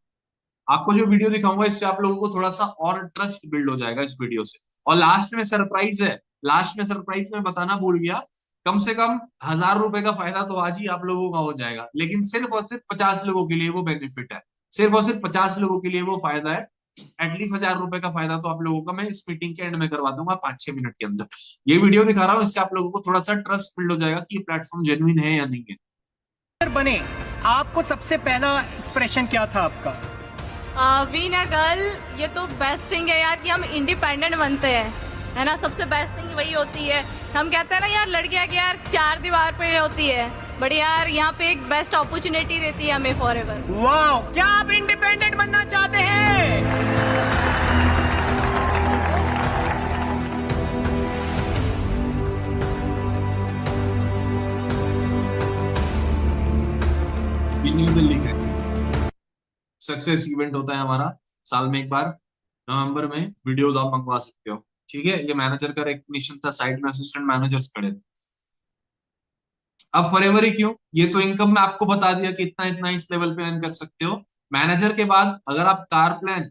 आपको जो वीडियो दिखाऊंगा, इससे आप लोगों को थोड़ा सा और ट्रस्ट बिल्ड हो जाएगा इस वीडियो से। और लास्ट में सरप्राइज है, लास्ट में सरप्राइज में बताना भूल गया। कम से कम 1,000 रुपए का फायदा तो आज ही आप लोगों का हो जाएगा, लेकिन सिर्फ और सिर्फ 50 लोगों के लिए वो बेनिफिट है। सिर्फ और सिर्फ 50 लोगों के लिए वो फायदा है। एटलीस्ट 1,000 रुपए का फायदा तो आप लोगों का मैं इस मीटिंग के एंड में करवा दूंगा 5-6 मिनट के अंदर। ये वीडियो दिखा रहा हूँ, इससे आप लोगों को थोड़ा सा ट्रस्ट बिल्ड हो जाएगा कि ये प्लेटफॉर्म जेन्युइन है या नहीं है। बने, आपको सबसे पहला एक्सप्रेशन क्या था आपका? बीइंग अ गर्ल, ये तो बेस्ट थिंग है यार कि हम इंडिपेंडेंट बनते हैं, है ना। सबसे बेस्ट थिंग वही होती है। हम कहते हैं ना यार, लड़कियां की यार 4 दीवार पे होती है, बट यार यहाँ पे एक बेस्ट अपॉर्चुनिटी रहती है हमें फॉर एवर। वाह, क्या आप इंडिपेंडेंट बनना चाहते हैं? ये न्यू दिल्ली का सक्सेस इवेंट होता है हमारा, साल में एक बार, नवंबर में। वीडियोस आप मंगवा सकते हो। ठीक है, ये मैनेजर का रिकग्निशन था, साइड में असिस्टेंट मैनेजर्स खड़े थे। अब फॉरएवर ही क्यों, ये तो इनकम में आपको बता दिया कि इतना इतना इस लेवल पे अर्न कर सकते हो। मैनेजर के बाद अगर आप कार प्लान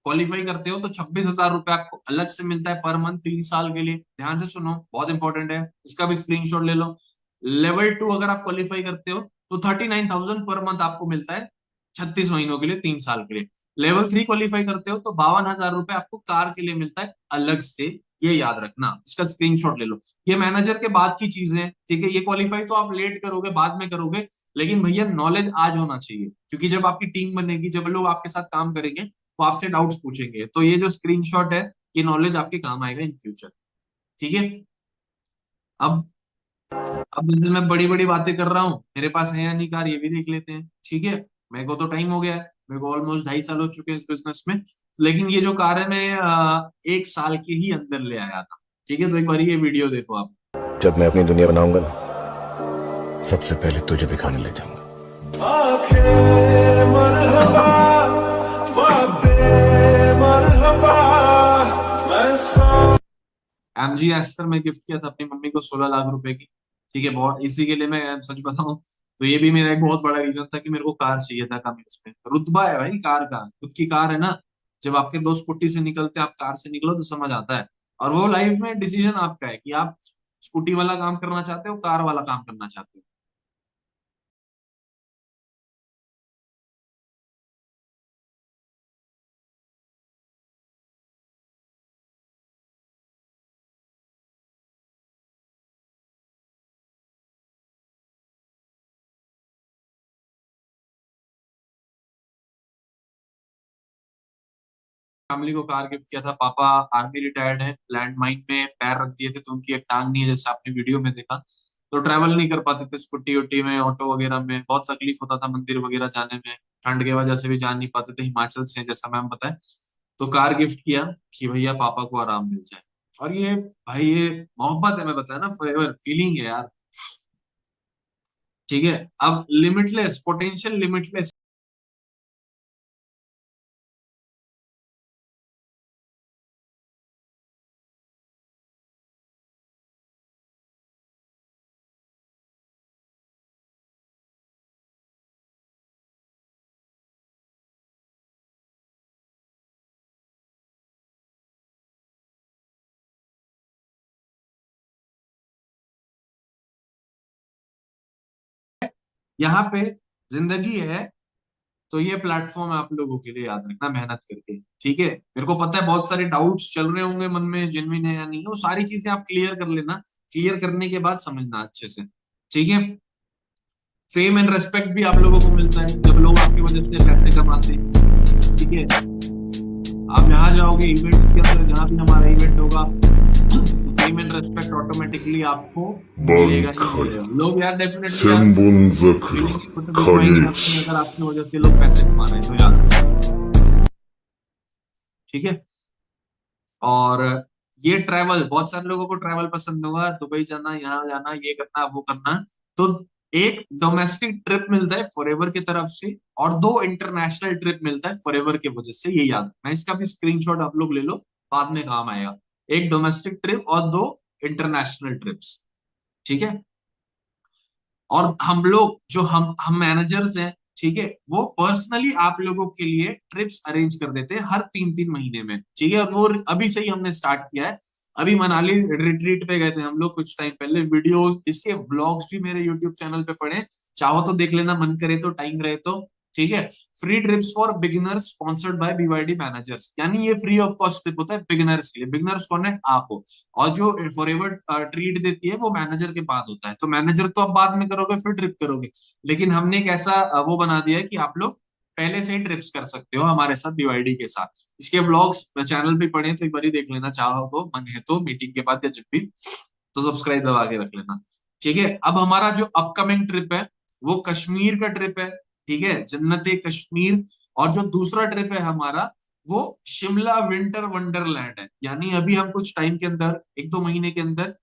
क्वालिफाई करते हो तो 26,000 रुपये आपको अलग से मिलता है पर मंथ 3 साल के लिए। ध्यान से सुनो, बहुत इंपॉर्टेंट है, इसका भी स्क्रीनशॉट ले लो। लेवल 2 अगर आप क्वालिफाई करते हो तो 39,000 पर मंथ आपको मिलता है 36 महीनों के लिए, 3 साल के लिए। लेवल 3 क्वालिफाई करते हो तो 52,000 रुपये आपको कार के लिए मिलता है अलग से। ये याद रखना, इसका स्क्रीनशॉट ले लो। ये मैनेजर के बाद की चीजें, ठीक है। ये क्वालिफाई तो आप लेट करोगे, बाद में करोगे, लेकिन भैया नॉलेज आज होना चाहिए, क्योंकि जब आपकी टीम बनेगी, जब लोग आपके साथ काम करेंगे तो आपसे डाउट्स पूछेंगे। तो ये जो स्क्रीनशॉट है, ये नॉलेज आपके काम आएगा इन फ्यूचर, ठीक है। अब जैसे मैं बड़ी बड़ी बातें कर रहा हूँ, मेरे पास है या नहीं कार, ये भी देख लेते हैं, ठीक है। मेरे को तो टाइम हो गया है, मेरे को ऑलमोस्ट 2.5 साल हो चुके हैं इस बिजनेस में। लेकिन ये जो कार है मैं 1 साल के ही अंदर ले आया था, ठीक है। तो एक बार ये वीडियो देखो आप। जब मैं अपनी दुनिया बनाऊंगा ना, सबसे पहले तुझे दिखाने ले जाऊंगा। एमजी एस्टर में गिफ्ट किया था अपनी मम्मी को 16 लाख रुपए की, ठीक है। बहुत, इसी के लिए मैं सच बताऊं तो ये भी मेरा एक बहुत बड़ा रीजन था कि मेरे को कार चाहिए था कम एज में। रुतबा है भाई कार का, खुद की कार है ना। जब आपके दोस्त स्कूटी से निकलते हैं, आप कार से निकलो तो समझ आता है। और वो लाइफ में डिसीजन आपका है कि आप स्कूटी वाला काम करना चाहते हो, कार वाला काम करना चाहते हो। फैमिली को कार गिफ्ट किया था। पापा आर्मी रिटायर्ड है, लैंड माइन में पैर रख दिए थे तो उनकी एक टांग नहीं है, जैसे आपने वीडियो में देखा। तो ट्रैवल नहीं कर पाते थे स्कूटी वुटी में, ऑटो वगैरह में बहुत तकलीफ होता था मंदिर वगैरह जाने में। ठंड की वजह से भी जा नहीं पाते थे, हिमाचल से जैसा मैम बताए। तो कार गिफ्ट किया कि भैया पापा को आराम मिल जाए। और ये भाई, ये मोहब्बत है, मैं बताया ना, फॉरएवर फीलिंग है यार, ठीक है। अब लिमिटलेस पोटेंशियल, लिमिटलेस। यहाँ पे जिंदगी है, तो ये प्लेटफॉर्म है आप लोगों के लिए, याद रखना मेहनत करके, ठीक है। मेरे को पता है बहुत सारे डाउट्स चल रहे होंगे मन में, जेन्युइन है या नहीं, वो सारी चीजें आप क्लियर कर लेना। क्लियर करने के बाद समझना अच्छे से, ठीक है। फेम एंड रेस्पेक्ट भी आप लोगों को मिलता है जब लोग आपकी वजह से पैसे कमाते हैं, ठीक है। आप यहाँ जाओगे इवेंट के अंदर, जहाँ भी हमारा इवेंट होगा, फेम एंड रेस्पेक्ट ऑटोमेटिकली आपको मिलेगा ही मिलेगा। लोग यार डेफिनेटली अगर आपकी वजह से लोग पैसे कमा रहे हैं तो याद, ठीक है। और ये ट्रैवल, बहुत सारे लोगों को ट्रैवल पसंद होगा, दुबई जाना, यहाँ जाना, ये करना, वो करना। तो एक डोमेस्टिक ट्रिप मिलता है फॉरएवर की तरफ से, और 2 इंटरनेशनल ट्रिप मिलता है फॉरएवर की वजह से, ये याद रखना। इसका भी स्क्रीनशॉट आप लोग ले लो, बाद में काम आएगा। एक डोमेस्टिक ट्रिप और 2 इंटरनेशनल ट्रिप्स, ठीक है। और हम लोग जो हम मैनेजर्स हैं, ठीक है, वो पर्सनली आप लोगों के लिए ट्रिप्स अरेंज कर देते हैं हर 3-3 महीने में, ठीक है। और वो अभी से ही हमने स्टार्ट किया है। अभी मनाली रिट्रीट पे गए थे हम लोग कुछ टाइम पहले। वीडियोस, इसके व्लॉग्स भी मेरे यूट्यूब चैनल पे पड़े, चाहो तो देख लेना, मन करे तो, टाइम रहे तो, ठीक है। Free trips for beginners sponsored by BYD managers, यानी ये फ्री ऑफ कॉस्ट ट्रिप होता है बिगिनर्स के लिए। बिगिनर्स कौन है? आप हो। और जो फॉरएवर ट्रीट देती है वो मैनेजर के बाद होता है। तो मैनेजर तो आप बाद में करोगे, फिर ट्रिप करोगे, लेकिन हमने एक ऐसा वो बना दिया है कि आप लोग पहले से ही ट्रिप्स कर सकते हो हमारे साथ, बीवाईडी के साथ। इसके ब्लॉग्स चैनल पे पड़े, तो एक बार देख लेना, चाहो तो, मन है तो, मीटिंग के बाद या जब भी, तो सब्सक्राइब दबा के रख लेना, ठीक है। अब हमारा जो अपकमिंग ट्रिप है वो कश्मीर का ट्रिप है, ठीक है, जन्नते कश्मीर। और जो दूसरा ट्रिप है हमारा, वो शिमला विंटर वंडरलैंड है। यानी अभी हम कुछ टाइम के अंदर, 1-2 महीने के अंदर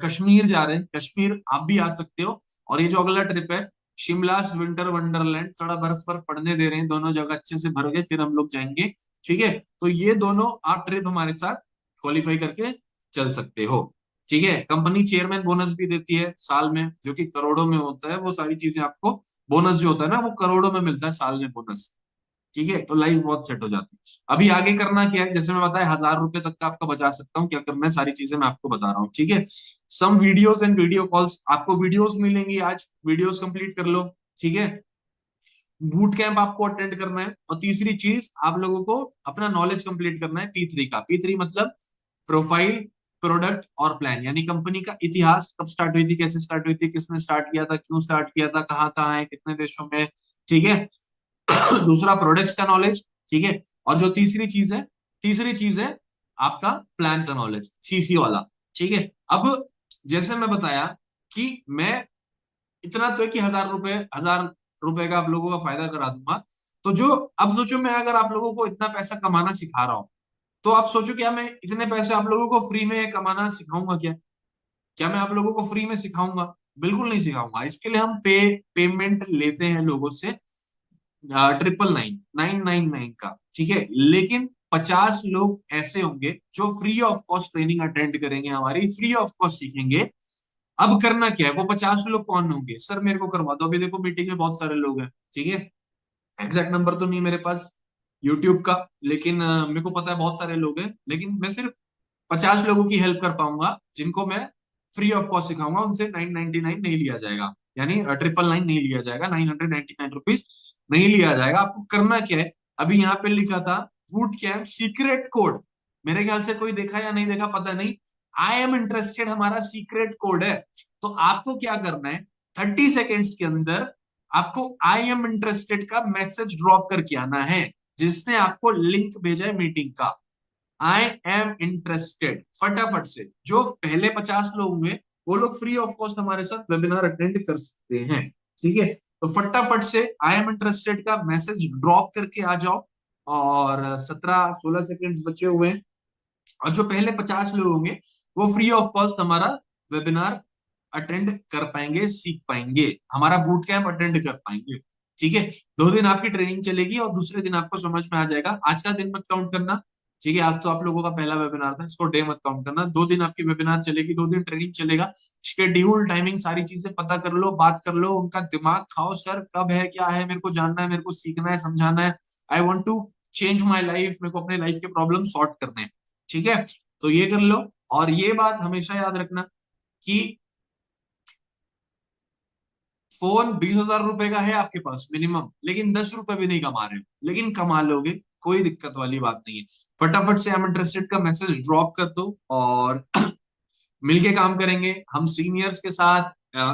कश्मीर जा रहे हैं। कश्मीर आप भी आ सकते हो। और ये जो अगला ट्रिप है, शिमला विंटर वंडरलैंड, थोड़ा बर्फ बर्फ पड़ने दे रहे हैं, दोनों जगह अच्छे से भर गए, फिर हम लोग जाएंगे, ठीक है। तो ये दोनों आप ट्रिप हमारे साथ क्वालिफाई करके चल सकते हो, ठीक है। कंपनी चेयरमैन बोनस भी देती है साल में, जो कि करोड़ों में होता है। वो सारी चीजें आपको, बोनस जो होता है ना, वो करोड़ों में मिलता है साल में बोनस, ठीक है, तो लाइफ बहुत सेट हो जाती है। अभी आगे करना क्या है, जैसे मैं बताया 1000 रुपए तक का आपका बचा सकता हूँ, क्या करना है सारी चीजें मैं आपको बता रहा हूँ, ठीक है। Some videos and video calls, आपको वीडियोस मिलेंगी आज, वीडियोस कंप्लीट कर लो, ठीक है। बूट कैंप आपको अटेंड करना है, और तीसरी चीज आप लोगों को अपना नॉलेज कंप्लीट करना है P3 का। P3 मतलब प्रोफाइल, प्रोडक्ट और प्लान, यानी कंपनी का इतिहास, कब स्टार्ट हुई थी, कैसे स्टार्ट हुई थी, किसने स्टार्ट किया था, क्यों स्टार्ट किया था, कहाँ कहाँ है, कितने देशों में, ठीक है। दूसरा प्रोडक्ट्स का नॉलेज, ठीक है। और जो तीसरी चीज है आपका प्लान का नॉलेज, CC वाला, ठीक है। अब जैसे मैं बताया कि मैं इतना तो है कि 1000 रुपए का आप लोगों का फायदा करा दूंगा। तो जो, अब सोचो मैं अगर आप लोगों को इतना पैसा कमाना सिखा रहा हूं, तो आप सोचो क्या मैं इतने पैसे आप लोगों को फ्री में कमाना सिखाऊंगा क्या? क्या मैं आप लोगों को फ्री में सिखाऊंगा? बिल्कुल नहीं सिखाऊंगा। इसके लिए हम पेमेंट लेते हैं लोगों से 999 का, ठीक है। लेकिन 50 लोग ऐसे होंगे जो free of cost training attend करेंगे, हमारी फ्री ऑफ कॉस्ट सीखेंगे। अब करना क्या है, वो 50 लोग कौन होंगे? सर मेरे को करवा दो, अभी देखो मीटिंग में बहुत सारे लोग हैं, ठीक है। एग्जैक्ट नंबर तो नहीं मेरे पास यूट्यूब का, लेकिन मेरे को पता है बहुत सारे लोग हैं, लेकिन मैं सिर्फ 50 लोगों की हेल्प कर पाऊंगा जिनको मैं फ्री ऑफ कॉस्ट सिखाऊंगा। उनसे 999 नहीं लिया जाएगा, यानी 999 नहीं लिया जाएगा, 999 रुपीज नहीं लिया जाएगा। आपको करना क्या है, अभी यहाँ पे लिखा था बूट कैंप सीक्रेट कोड, मेरे ख्याल से कोई देखा या नहीं देखा पता नहीं। आई एम इंटरेस्टेड हमारा सीक्रेट कोड है। तो आपको क्या करना है, 30 सेकेंड्स के अंदर आपको आई एम इंटरेस्टेड का मैसेज ड्रॉप करके आना है, जिसने आपको लिंक भेजा है मीटिंग का। आई एम इंटरेस्टेड, फटाफट से। जो पहले 50 लोग होंगे वो लोग फ्री ऑफ कॉस्ट हमारे साथ वेबिनार अटेंड कर सकते हैं, ठीक है। तो फटाफट से आई एम इंटरेस्टेड का मैसेज ड्रॉप करके आ जाओ। और 17-16 सेकेंड्स बचे हुए हैं, और जो पहले 50 लोग होंगे वो फ्री ऑफ कॉस्ट हमारा वेबिनार अटेंड कर पाएंगे, सीख पाएंगे, हमारा बूट कैंप अटेंड कर पाएंगे, ठीक है। 2 दिन आपकी ट्रेनिंग चलेगी और दूसरे दिन आपको समझ में आ जाएगा। आज का दिन मत काउंट करना, ठीक है। आज तो आप लोगों का पहला वेबिनार था, इसको डे मत काउंट करना। 2 दिन आपकी वेबिनार चलेगी, 2 दिन ट्रेनिंग चलेगा। शेड्यूल, टाइमिंग, सारी चीजें पता कर लो, बात कर लो, उनका दिमाग खाओ, सर कब है, क्या है, मेरे को जानना है, मेरे को सीखना है, समझाना है। I want to change my life, मेरे को अपने लाइफ के प्रॉब्लम सॉर्ट करने हैं, ठीक है। तो ये कर लो। और ये बात हमेशा याद रखना कि फोन 20,000 रुपए का है आपके पास मिनिमम, लेकिन 10 रुपए भी नहीं कमा रहे हो, लेकिन कमा लोगे, कोई दिक्कत वाली बात नहीं है। फटाफट से आई एम इंटरेस्टेड का मैसेज ड्रॉप कर दो, और मिलके काम करेंगे हम सीनियर्स के साथ।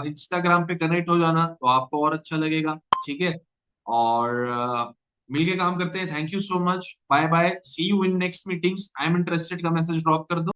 इंस्टाग्राम पे कनेक्ट हो जाना तो आपको और अच्छा लगेगा, ठीक है। और मिलके काम करते हैं। Thank you so much, bye bye, see you in next meetings. I am interested का मैसेज ड्रॉप कर दो।